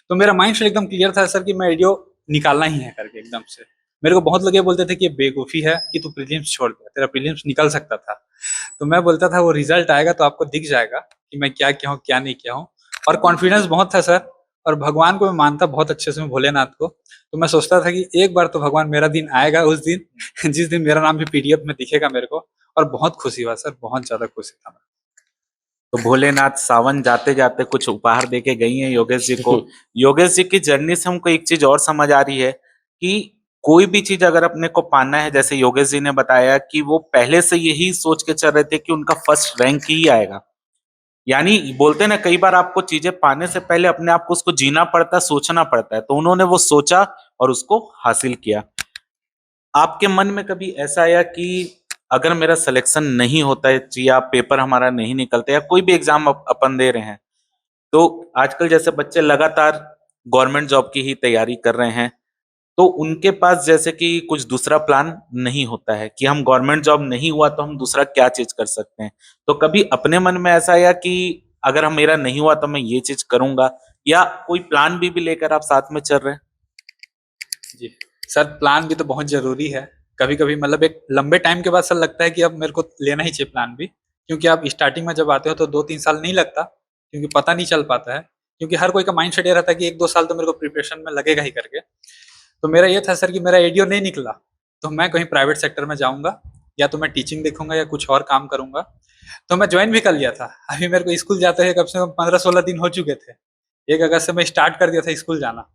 तो मेरा माइंड सेट एकदम क्लियर था सर कि मैं एडीओ निकालना ही है करके एकदम से। मेरे को बहुत लोग ये बोलते थे कि ये बेवकूफ़ी है कि तू प्रीलिम्स छोड़ दे, तेरा प्रीलिम्स निकल सकता था। तो मैं बोलता था वो रिजल्ट आएगा तो आपको दिख जाएगा कि मैं क्या किया हूँ क्या नहीं किया हूँ। और कॉन्फिडेंस बहुत था सर, और भगवान को मैं मानता बहुत अच्छे से, मैं भोलेनाथ को। तो मैं सोचता था कि एक बार तो भगवान मेरा दिन आएगा उस दिन जिस दिन मेरा नाम भी पीडीएफ में दिखेगा मेरे को। और बहुत खुशी हुआ सर, बहुत ज्यादा खुशी था मैं। तो भोलेनाथ सावन जाते जाते कुछ उपहार देके गई हैं योगेश जी को। योगेश जी की जर्नी से हमको एक चीज और समझ आ रही है कि कोई भी चीज अगर अपने को पाना है, जैसे योगेश जी ने बताया कि वो पहले से यही सोच के चल रहे थे कि उनका फर्स्ट रैंक ही आएगा। यानी बोलते हैं ना, कई बार आपको चीजें पाने से पहले अपने आप को उसको जीना पड़ता है, सोचना पड़ता है। तो उन्होंने वो सोचा और उसको हासिल किया। आपके मन में कभी ऐसा आया कि अगर मेरा सिलेक्शन नहीं होता है या पेपर हमारा नहीं निकलता या कोई भी एग्जाम अपन दे रहे हैं, तो आजकल जैसे बच्चे लगातार गवर्नमेंट जॉब की ही तैयारी कर रहे हैं, तो उनके पास जैसे कि कुछ दूसरा प्लान नहीं होता है कि हम गवर्नमेंट जॉब नहीं हुआ तो हम दूसरा क्या चीज कर सकते हैं। तो कभी अपने मन में ऐसा आया कि अगर हम मेरा नहीं हुआ तो मैं ये चीज करूंगा, या कोई प्लान भी लेकर आप साथ में चल रहे हैं? जी सर, प्लान भी तो बहुत जरूरी है। कभी कभी मतलब एक लंबे टाइम के बाद सर लगता है कि अब मेरे को लेना ही चाहिए प्लान भी, क्योंकि आप स्टार्टिंग में जब आते हो तो 2-3 साल नहीं लगता, क्योंकि पता नहीं चल पाता है, क्योंकि हर कोई का माइंड सेट ये रहता है कि 1-2 साल तो मेरे को प्रिपरेशन में लगेगा ही करके। तो मेरा ये था सर कि मेरा एडीओ नहीं निकला, तो मैं कहीं प्राइवेट सेक्टर में जाऊँगा, या तो मैं टीचिंग देखूँगा या कुछ और काम करूँगा। तो मैं जॉइन भी कर लिया था। अभी मेरे को स्कूल जाते हुए कम से कम 15-16 दिन हो चुके थे। 1 अगस्त से मैं स्टार्ट कर दिया था स्कूल जाना।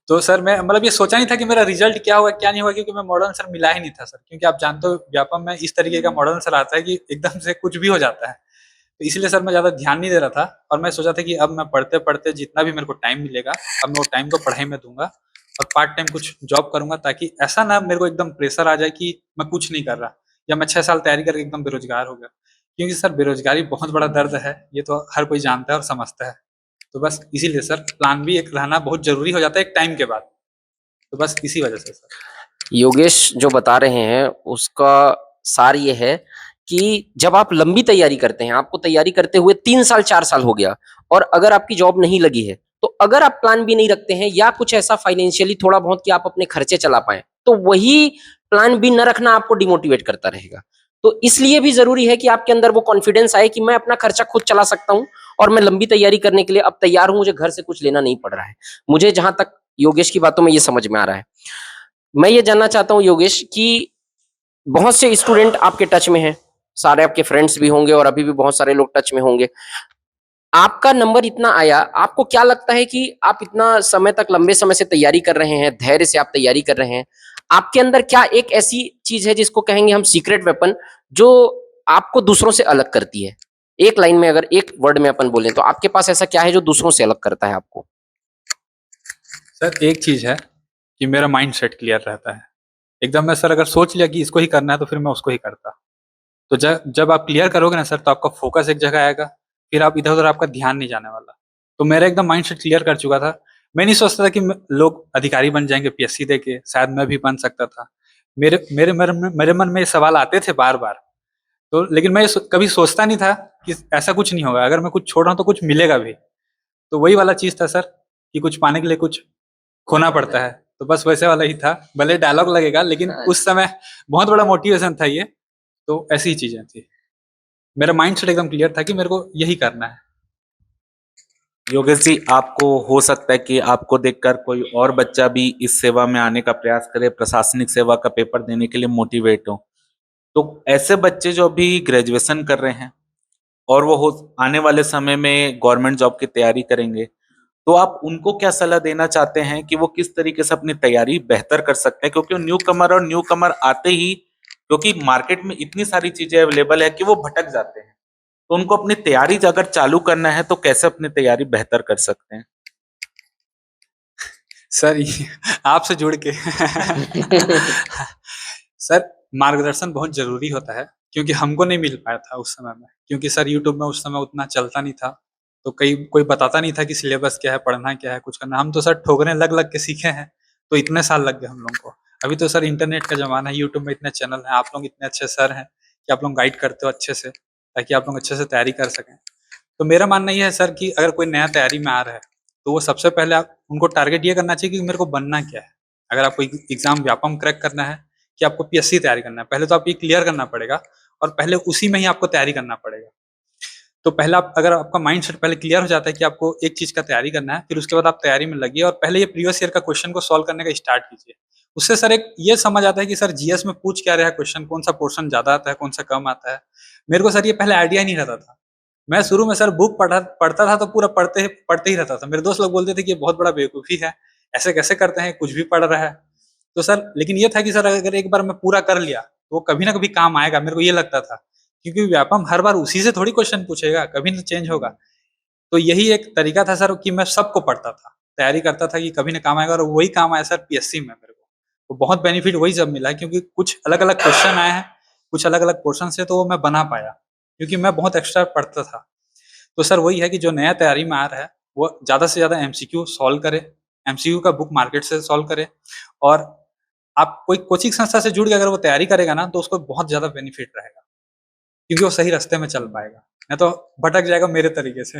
तो सर मैं मतलब ये सोचा नहीं था कि मेरा रिजल्ट क्या होगा, क्या नहीं होगा, क्योंकि मैं मॉडल आंसर मिला ही नहीं था सर। क्योंकि आप जानते हो व्यापम में इस तरीके का मॉडल आंसर आता है कि एकदम से कुछ भी हो जाता है। तो इसलिए सर मैं ज़्यादा ध्यान नहीं दे रहा था, और मैं सोचा था कि अब मैं पढ़ते-पढ़ते जितना भी मेरे को टाइम मिलेगा, अब मैं वो टाइम को पढ़ाई में दूँगा और पार्ट टाइम कुछ जॉब करूँगा, ताकि ऐसा ना मेरे को एकदम प्रेशर आ जाए कि मैं कुछ नहीं कर रहा, या मैं 6 साल तैयारी करके एकदम बेरोज़गार हो गया। क्योंकि सर बेरोज़गारी बहुत बड़ा दर्द है, ये तो हर कोई जानता है और समझता है। तो बस इसीलिए सर प्लान बी एक रहना बहुत ज़रूरी हो जाता है एक टाइम के बाद। तो बस इसी वजह से सर। योगेश जो बता रहे हैं उसका सार ये है कि जब आप लंबी तैयारी करते हैं, आपको तैयारी करते हुए 3 साल 4 साल हो गया, और अगर आपकी जॉब नहीं लगी है, तो अगर आप प्लान बी नहीं रखते हैं या कुछ ऐसा फाइनेंशियली थोड़ा बहुत कि आप अपने खर्चे चला पाए, तो वही प्लान बी न रखना आपको डिमोटिवेट करता रहेगा। तो इसलिए भी जरूरी है कि आपके अंदर वो कॉन्फिडेंस आए कि मैं अपना खर्चा खुद चला सकता हूँ, और मैं लंबी तैयारी करने के लिए अब तैयार हूं, मुझे घर से कुछ लेना नहीं पड़ रहा है। मुझे जहां तक योगेश की बातों में ये समझ में आ रहा है। मैं ये जानना चाहता हूँ योगेश कि बहुत से स्टूडेंट आपके टच में हैं, सारे आपके फ्रेंड्स भी होंगे और अभी भी बहुत सारे लोग टच में होंगे। आपका नंबर इतना आया, आपको क्या लगता है कि आप इतना समय तक लंबे समय से तैयारी कर रहे हैं, धैर्य से आप तैयारी कर रहे हैं, आपके अंदर क्या एक ऐसी चीज है जिसको कहेंगे हम सीक्रेट वेपन, जो आपको दूसरों से अलग करती है? एक लाइन में, अगर एक वर्ड में अपन बोलें, तो आपके पास ऐसा क्या है जो दूसरों से अलग करता है आपको? सर एक चीज़ है कि मेरा माइंड सेट क्लियर रहता है। एकदम मैं सर अगर सोच लिया कि इसको ही करना है, तो फिर मैं उसको ही करता। तो जब आप क्लियर करोगे ना सर, तो आपका फोकस एक जगह आएगा, फिर आप इधर-उधर आपका ध्यान नहीं जाने वाला। तो मेरा एकदम माइंड सेट क्लियर कर चुका था। मैं नहीं सोचता था कि लोग अधिकारी बन जाएँगे पीएससी दे के, शायद मैं भी बन सकता था। मेरे मन में ये सवाल आते थे बार-बार। तो लेकिन मैं कभी सोचता नहीं था कि ऐसा कुछ नहीं होगा, अगर मैं कुछ छोड़ रहा हूँ तो कुछ मिलेगा भी। तो वही वाला चीज़ था सर, कि कुछ पाने के लिए कुछ खोना पड़ता है। तो बस वैसे वाला ही था। भले डायलॉग लगेगा, लेकिन उस समय बहुत बड़ा मोटिवेशन था ये। तो ऐसी ही चीज़ें थी। मेरा माइंडसेट एकदम क्लियर था कि मेरे को यही करना है। योगेश जी, आपको हो सकता है कि आपको देखकर कोई और बच्चा भी इस सेवा में आने का प्रयास करे, प्रशासनिक सेवा का पेपर देने के लिए मोटिवेट हो। तो ऐसे बच्चे जो अभी ग्रेजुएशन कर रहे हैं और वो हो आने वाले समय में गवर्नमेंट जॉब की तैयारी करेंगे, तो आप उनको क्या सलाह देना चाहते हैं कि वो किस तरीके से अपनी तैयारी बेहतर कर सकते हैं? क्योंकि न्यू कमर आते ही, क्योंकि मार्केट में इतनी सारी चीजें अवेलेबल है कि वो भटक जाते हैं। तो उनको अपनी तैयारी अगर चालू करना है तो कैसे अपनी तैयारी बेहतर कर सकते हैं? सर ये आपसे जुड़ के सर मार्गदर्शन बहुत ज़रूरी होता है, क्योंकि हमको नहीं मिल पाया था उस समय में। क्योंकि सर यूट्यूब में उस समय उतना चलता नहीं था, तो कोई बताता नहीं था कि सिलेबस क्या है, पढ़ना क्या है, कुछ करना। हम तो सर ठोकने लग-लग के सीखे हैं, तो इतने साल लग गए हम लोगों को। अभी तो सर इंटरनेट का ज़माना है, यूट्यूब में इतने चैनल हैं, आप लोग इतने अच्छे सर हैं कि आप लोग गाइड करते हो अच्छे से, ताकि आप लोग अच्छे से तैयारी कर सकें। तो मेरा मानना ये है सर कि अगर कोई नया तैयारी में आ रहा है, तो वो सबसे पहले आप उनको टारगेट ये करना चाहिए कि मेरे को बनना क्या है। अगर आपको एग्ज़ाम व्यापम क्रैक करना है कि आपको पीएससी तैयारी करना है, पहले तो आपको ये क्लियर करना पड़ेगा, और पहले उसी में ही आपको तैयारी करना पड़ेगा। तो पहला अगर आपका माइंडसेट पहले क्लियर हो जाता है कि आपको एक चीज़ का तैयारी करना है, फिर उसके बाद आप तैयारी में लगिए और पहले ये प्रीवियस ईयर का क्वेश्चन को सॉल्व करने का स्टार्ट कीजिए। उससे सर एक ये समझ आता है कि सर जीएस में पूछ क्या रहा है क्वेश्चन, कौन-सा पोर्शन ज़्यादा आता है, कौन-सा कम आता है। मेरे को सर ये पहले आइडिया ही नहीं रहता था। मैं शुरू में सर बुक पढ़ता था तो पूरा पढ़ते ही रहता था। मेरे दोस्त लोग बोलते थे कि ये बहुत बड़ा बेवकूफ़ी है, ऐसे कैसे करते हैं, कुछ भी पढ़ रहा है। तो सर लेकिन ये था कि सर अगर एक बार मैं पूरा कर लिया, तो वो कभी ना कभी काम आएगा, मेरे को ये लगता था। क्योंकि व्यापम हर बार उसी से थोड़ी क्वेश्चन पूछेगा, कभी ना चेंज होगा। तो यही एक तरीका था सर कि मैं सबको पढ़ता था, तैयारी करता था कि कभी ना काम आएगा, और वही काम आया सर पीएससी में मेरे को। तो बहुत बेनिफिट वही जब मिला, क्योंकि कुछ अलग-अलग क्वेश्चन आए हैं, कुछ अलग-अलग पोर्शन से, तो वो मैं बना पाया, क्योंकि मैं बहुत एक्स्ट्रा पढ़ता था। तो सर वही है कि जो नया तैयारी में आ रहा है, वो ज़्यादा से ज़्यादा एमसीक्यू सॉल्व करे, एमसीक्यू का बुक मार्केट से सॉल्व करे, और आप कोई कोचिंग संस्था से जुड़ के अगर वो तैयारी करेगा ना, तो उसको बहुत ज़्यादा बेनिफिट रहेगा, क्योंकि वो सही रास्ते में चल पाएगा, नहीं तो भटक जाएगा मेरे तरीके से।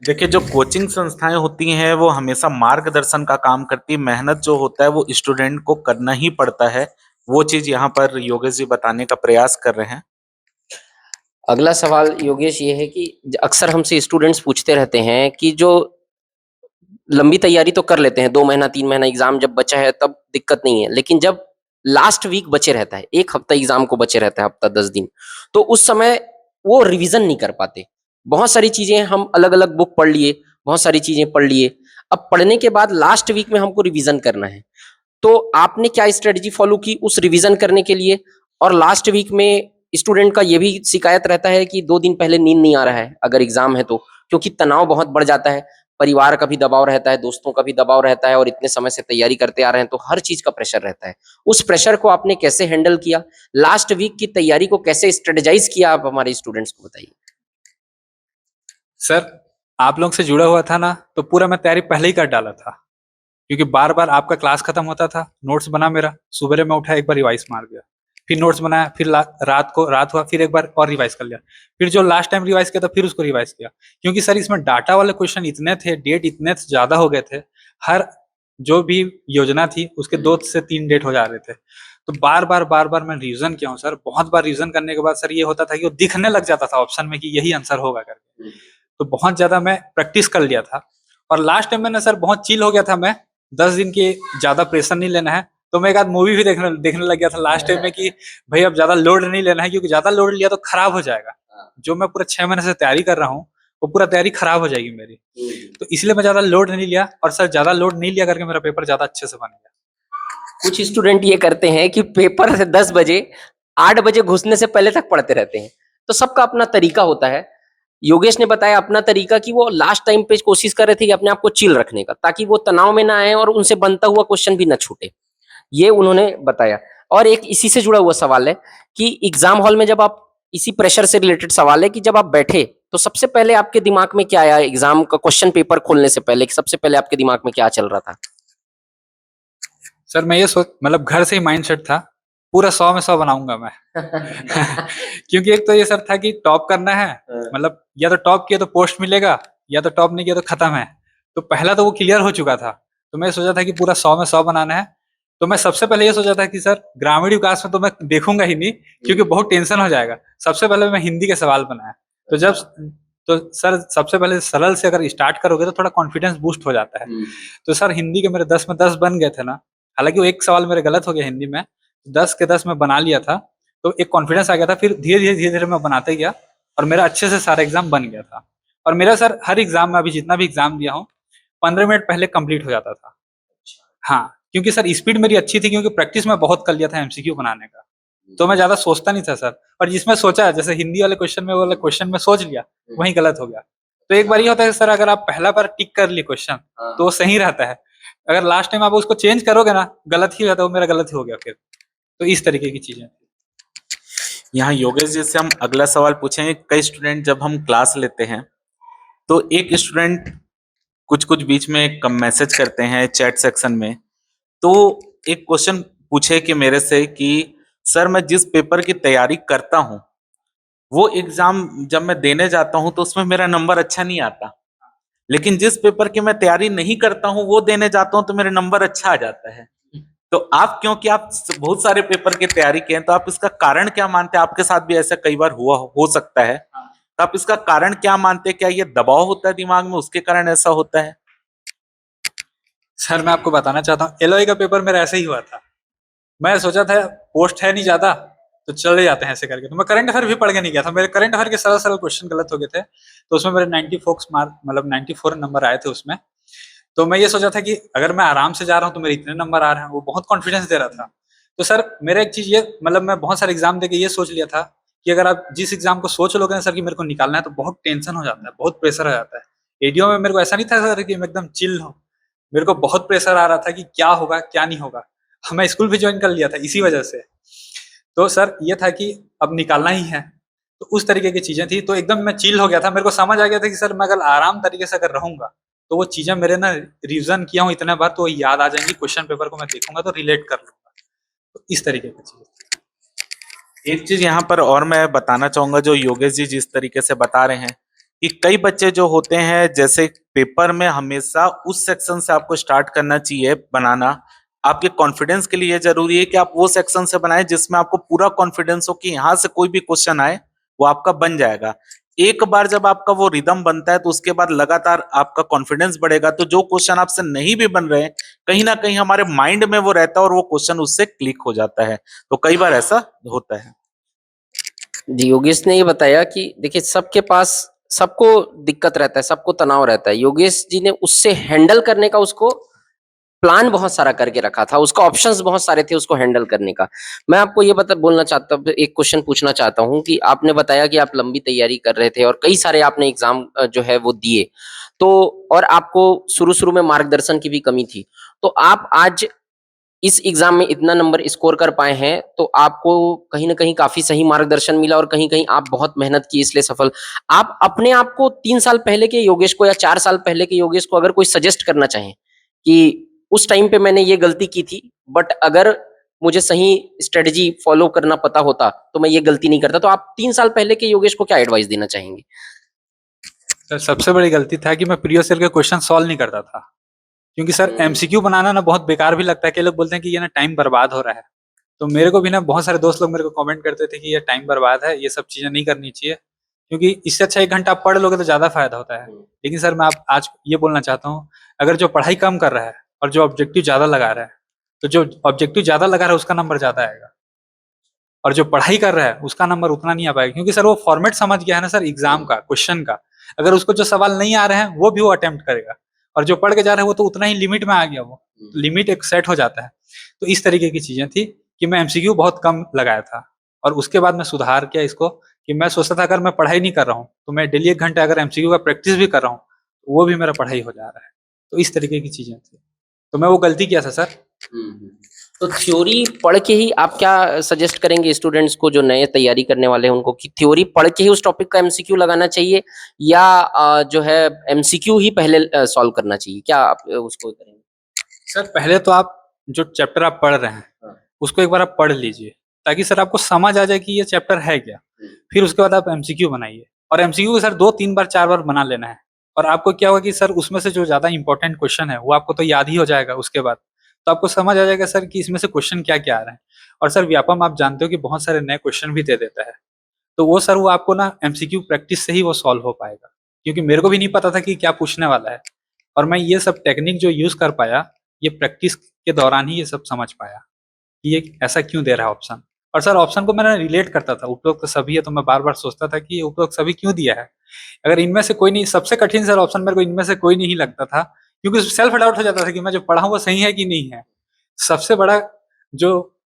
देखिए, जो कोचिंग संस्थाएं होती हैं वो हमेशा मार्गदर्शन का काम करती है। मेहनत जो होता है वो स्टूडेंट को करना ही पड़ता है। वो चीज़ यहाँ पर योगेश जी बताने का प्रयास कर रहे हैं। अगला सवाल योगेश ये है कि अक्सर हमसे स्टूडेंट्स पूछते रहते हैं कि जो लंबी तैयारी तो कर लेते हैं, 2 महीना 3 महीना एग्जाम जब बचा है तब दिक्कत नहीं है, लेकिन जब लास्ट वीक बचे रहता है, 1 हफ्ता एग्जाम को बचे रहता है, हफ्ता 10 दिन, तो उस समय वो रिवीजन नहीं कर पाते। बहुत सारी चीजें हम अलग अलग बुक पढ़ लिए, बहुत सारी चीजें पढ़ लिए, अब पढ़ने के बाद लास्ट वीक में हमको रिवीजन करना है। तो आपने क्या स्ट्रेटजी फॉलो की उस रिवीजन करने के लिए? और लास्ट वीक में स्टूडेंट का ये भी शिकायत रहता है कि 2 दिन पहले नींद नहीं आ रहा है अगर एग्जाम है तो, क्योंकि तनाव बहुत बढ़ जाता है, परिवार का भी दबाव रहता है, दोस्तों का भी दबाव रहता है, और इतने समय से तैयारी करते आ रहे हैं तो हर चीज का प्रेशर रहता है। उस प्रेशर को आपने कैसे हैंडल किया? लास्ट वीक की तैयारी को कैसे स्ट्रेटेजाइज किया, आप हमारे स्टूडेंट्स को बताइए। सर, आप लोग से जुड़ा हुआ था ना, तो पूरा मैं तैयारी पहले ही कर डाला था, क्योंकि बार बार आपका क्लास खत्म होता था, नोट्स बना मेरा, सुबह में उठा एक बार रिवाइज मार दिया, फिर नोट्स बनाया, फिर रात हुआ, फिर एक बार और रिवाइज कर लिया, फिर जो लास्ट टाइम रिवाइज किया था फिर उसको रिवाइज किया, क्योंकि सर इसमें डाटा वाले क्वेश्चन इतने थे, डेट इतने ज्यादा हो गए थे, हर जो भी योजना थी उसके 2 से 3 डेट हो जा रहे थे। तो बार बार मैं रिवीजन किया हूँ सर, बहुत बार रिवीजन करने के बाद सर ये होता था कि वो दिखने लग जाता था ऑप्शन में कि यही आंसर होगा करके। तो बहुत ज्यादा मैं प्रैक्टिस कर लिया था, और लास्ट टाइम मैंने सर बहुत चिल हो गया था, मैं 10 दिन के ज्यादा प्रेशर नहीं लेना है, तो मैं एक आध मूवी भी देखने लग गया था लास्ट टाइम में कि भाई अब ज्यादा लोड नहीं लेना है, क्योंकि ज्यादा लोड लिया तो खराब हो जाएगा। जो मैं पूरा 6 महीने से तैयारी कर रहा हूँ वो पूरा तैयारी खराब हो जाएगी मेरी, तो इसलिए मैं ज्यादा लोड नहीं लिया, और सर ज्यादा लोड नहीं लिया करके मेरा पेपर ज्यादा अच्छे से बन गया। कुछ स्टूडेंट ये करते हैं कि पेपर से 10 बजे 8 बजे घुसने से पहले तक पढ़ते रहते हैं, तो सबका अपना तरीका होता है। योगेश ने बताया अपना तरीका कि वो लास्ट टाइम पे कोशिश कर रहे थे कि अपने आप को चिल रखने का, ताकि वो तनाव में ना आए और उनसे बनता हुआ क्वेश्चन भी ना छूटे, ये उन्होंने बताया। और एक इसी से जुड़ा हुआ सवाल है कि एग्जाम हॉल में जब आप, इसी प्रेशर से रिलेटेड सवाल है कि जब आप बैठे तो सबसे पहले आपके दिमाग में क्या आया एग्जाम का क्वेश्चन पेपर खोलने से पहले, सबसे पहले आपके दिमाग में क्या चल रहा था? सर मैं ये सोच, मतलब घर से ही माइंडसेट था, पूरा 100 में 100 बनाऊंगा मैं। क्योंकि एक तो ये सर था कि टॉप करना है, मतलब या तो टॉप किया तो पोस्ट मिलेगा, या तो टॉप नहीं किया तो खत्म है। तो पहला तो वो क्लियर हो चुका था, तो मैं सोचा था कि पूरा 100 में 100 बनाना है। तो मैं सबसे पहले ये सोचा था कि सर ग्रामीण विकास में तो मैं देखूंगा ही नहीं, क्योंकि बहुत टेंशन हो जाएगा। सबसे पहले मैं हिंदी के सवाल बनाया, तो जब तो सर सबसे पहले सरल से अगर स्टार्ट करोगे तो थोड़ा कॉन्फिडेंस बूस्ट हो जाता है। तो सर हिंदी के मेरे 10 में 10 बन गए थे ना, हालांकि वो एक सवाल मेरे गलत हो गया हिंदी में, 10 के 10 मैं बना लिया था, तो एक कॉन्फिडेंस आ गया था। फिर धीरे धीरे मैं बनाते गया, और मेरा अच्छे से सारा एग्जाम बन गया था। और मेरा सर हर एग्जाम में, अभी जितना भी एग्जाम दिया हूँ, 15 मिनट पहले कंप्लीट हो जाता था। हाँ, क्योंकि सर स्पीड मेरी अच्छी थी, क्योंकि प्रैक्टिस में बहुत कर लिया था एमसीक्यू बनाने का, तो मैं ज्यादा सोचता नहीं था सर। और जिसमें सोचा, जैसे हिंदी वाले क्वेश्चन में, वो वाले क्वेश्चन में सोच लिया, वही गलत हो गया। तो एक बार ये होता है सर, अगर आप पहला बार टिक कर लिए क्वेश्चन तो वो सही रहता है, अगर लास्ट टाइम आप उसको चेंज करोगे ना, गलत ही रहता है, वो मेरा गलत ही हो गया फिर। तो इस तरीके की चीजें। यहाँ योगेश जी से हम अगला सवाल पूछेंगे। कई स्टूडेंट जब हम क्लास लेते हैं तो एक स्टूडेंट कुछ कुछ बीच में कम मैसेज करते हैं चैट सेक्शन में, तो एक क्वेश्चन पूछे कि मेरे से कि सर मैं जिस पेपर की तैयारी करता हूँ वो एग्जाम जब मैं देने जाता हूँ तो उसमें मेरा नंबर अच्छा नहीं आता, लेकिन जिस पेपर की मैं तैयारी नहीं करता हूँ वो देने जाता हूँ तो मेरे नंबर अच्छा आ जाता है। तो आप, क्योंकि आप बहुत सारे पेपर की तैयारी किए हैं, तो आप इसका कारण क्या मानते हैं? आपके साथ भी ऐसा कई बार हुआ हो सकता है, तो आप इसका कारण क्या मानते हैं? क्या ये दबाव होता है दिमाग में, उसके कारण ऐसा होता है? सर मैं आपको बताना चाहता हूँ, एलओए का पेपर मेरा ऐसे ही हुआ था। मैं सोचा था पोस्ट है नहीं ज्यादा, तो चले जाते हैं ऐसे करके, तो मैं करंट अफेयर भी पढ़ के नहीं गया था। मेरे करंट अफेयर के सरल सरल क्वेश्चन गलत हो गए थे, तो उसमें मेरे 94 मार्क, मतलब 94 नंबर आए थे उसमें। तो मैं ये सोचा था कि अगर मैं आराम से जा रहा हूँ तो मेरे इतने नंबर आ रहे हैं, वो बहुत कॉन्फिडेंस दे रहा था। तो सर मेरा एक चीज ये, मतलब मैं बहुत सारे एग्जाम देके ये सोच लिया था कि अगर आप जिस एग्जाम को सोच लोगे ना सर कि मेरे को निकालना है, तो बहुत टेंशन हो जाता है, बहुत प्रेशर हो जाता है। एडीओ में मेरे को ऐसा नहीं था सर कि मैं एकदम चिल हो, मेरे को बहुत प्रेशर आ रहा था कि क्या होगा क्या नहीं होगा। मैं स्कूल भी ज्वाइन कर लिया था इसी वजह से। तो सर ये था कि अब निकालना ही है, तो उस तरीके की चीजें थी, तो एकदम मैं चिल हो गया था। मेरे को समझ आ गया था कि सर मैं अगर आराम तरीके से अगर रहूंगा तो वो चीजें मेरे ना, रिविजन किया हूँ इतने बार तो याद आ जाएंगी, क्वेश्चन पेपर को मैं देखूंगा तो रिलेट कर लूंगा। तो इस तरीके की चीज। एक चीज यहाँ पर और मैं बताना चाहूंगा, जो योगेश जी जिस तरीके से बता रहे हैं कि कई बच्चे जो होते हैं, जैसे पेपर में हमेशा उस सेक्शन से आपको स्टार्ट करना चाहिए बनाना। आपके कॉन्फिडेंस के लिए जरूरी है कि आप वो सेक्शन से बनाएं जिसमें आपको पूरा कॉन्फिडेंस हो कि यहाँ से कोई भी क्वेश्चन आए वो आपका बन जाएगा। एक बार जब आपका वो रिदम बनता है तो उसके बाद लगातार आपका कॉन्फिडेंस बढ़ेगा, तो जो क्वेश्चन आपसे नहीं भी बन रहे हैं, कहीं ना कहीं हमारे माइंड में वो रहता है और वो क्वेश्चन उससे क्लिक हो जाता है। तो कई बार ऐसा होता है। जी, योगेश ने ये बताया कि देखिए सबके पास सबको दिक्कत रहता है, सबको तनाव रहता है। योगेश जी ने उससे हैंडल करने का उसको प्लान बहुत सारा करके रखा था, उसका ऑप्शंस बहुत सारे थे उसको हैंडल करने का। मैं आपको ये बोलना चाहता हूँ, एक क्वेश्चन पूछना चाहता हूँ कि आपने बताया कि आप लंबी तैयारी कर रहे थे और कई सारे आपने एग्जाम जो है वो दिए, तो और आपको शुरू-शुरू में मार्गदर्शन की भी कमी थी। तो आप आज इस एग्जाम में इतना नंबर स्कोर कर पाए हैं, तो आपको कहीं न कहीं काफ़ी सही मार्गदर्शन मिला और कहीं-कहीं आप बहुत मेहनत की इसलिए सफल। आप अपने आप को 3 साल पहले के योगेश को या 4 साल पहले के योगेश को अगर कोई सजेस्ट करना चाहें कि उस टाइम पे मैंने ये गलती की थी, बट अगर मुझे सही स्ट्रेटजी फॉलो करना पता होता, तो मैं ये गलती नहीं करता। तो आप 3 साल पहले के योगेश को क्या एडवाइस देना चाहेंगे? सर सबसे बड़ी गलती था कि मैं प्रीवियस ईयर के क्वेश्चन सॉल्व नहीं करता था, क्योंकि सर एमसीक्यू बनाना ना बहुत बेकार भी लगता है। कई लोग बोलते हैं कि ये ना टाइम बर्बाद हो रहा है, तो मेरे को भी ना बहुत सारे दोस्त लोग मेरे को कमेंट करते थे कि ये टाइम बर्बाद है, ये सब चीजें नहीं करनी चाहिए, क्योंकि इससे अच्छा 1 घंटा आप पढ़ लोगे तो ज्यादा फायदा होता है। लेकिन सर मैं आप आज ये बोलना चाहता हूँ, अगर जो पढ़ाई कम कर रहा है और जो ऑब्जेक्टिव ज्यादा लगा रहा है, तो जो ऑब्जेक्टिव ज्यादा लगा रहा है उसका नंबर ज्यादा आएगा, और जो पढ़ाई कर रहा है उसका नंबर उतना नहीं आ पाएगा, क्योंकि सर वो फॉर्मेट समझ गया है ना सर एग्जाम का, क्वेश्चन का। अगर उसको जो सवाल नहीं आ रहे हैं वो भी वो अटेम्प्ट करेगा, और जो पढ़ के जा रहा है वो तो उतना ही लिमिट में आ गया, वो लिमिट एक सेट हो जाता है। तो इस तरीके की चीजें थी कि मैं एमसीक्यू बहुत कम लगाया था, और उसके बाद मैं सुधार किया इसको कि मैं सोचता था अगर मैं पढ़ाई नहीं कर रहा हूँ तो मैं डेली 1 घंटा अगर एमसीक्यू का प्रैक्टिस भी कर रहा हूँ तो वो भी मेरा पढ़ाई हो जा रहा है। तो इस तरीके की चीजें थी, तो मैं वो गलती किया था सर। तो थ्योरी पढ़ के ही आप क्या सजेस्ट करेंगे स्टूडेंट्स को जो नए तैयारी करने वाले हैं उनको, कि थ्योरी पढ़ के ही उस टॉपिक का एमसीक्यू लगाना चाहिए, या जो है एमसीक्यू ही पहले सॉल्व करना चाहिए? क्या आप उसको करेंगे? सर पहले तो आप जो चैप्टर आप पढ़ रहे हैं उसको एक बार आप पढ़ लीजिए, ताकि सर आपको समझ आ जाए कि ये चैप्टर है क्या। फिर उसके बाद आप एमसीक्यू बनाइए, और एमसीक्यू को सर 2-3 बार 4 बार बना लेना है, और आपको क्या होगा कि सर उसमें से जो ज्यादा इंपॉर्टेंट क्वेश्चन है वो आपको तो याद ही हो जाएगा। उसके बाद तो आपको समझ आ जाएगा सर कि इसमें से क्वेश्चन क्या क्या आ रहे हैं। और सर व्यापम आप जानते हो कि बहुत सारे नए क्वेश्चन भी दे देता है, तो वो सर वो आपको ना एमसीक्यू प्रैक्टिस से ही वो सॉल्व हो पाएगा, क्योंकि मेरे को भी नहीं पता था कि क्या पूछने वाला है, और मैं ये सब टेक्निक जो यूज कर पाया ये प्रैक्टिस के दौरान ही ये सब समझ पाया कि ये ऐसा क्यों दे रहा है ऑप्शन। और सर ऑप्शन को मैंने रिलेट करता था, उपरोक्त सभी है, तो मैं बार बार सोचता था कि ये उपरोक्त सभी क्यों दिया है। अगर इनमें से कोई नहीं, सबसे कठिन सर ऑप्शन मेरे को इनमें से कोई नहीं लगता था, क्योंकि सेल्फ डाउट हो जाता था कि मैं जो पढ़ा हूँ वो सही है कि नहीं है। सबसे बड़ा जो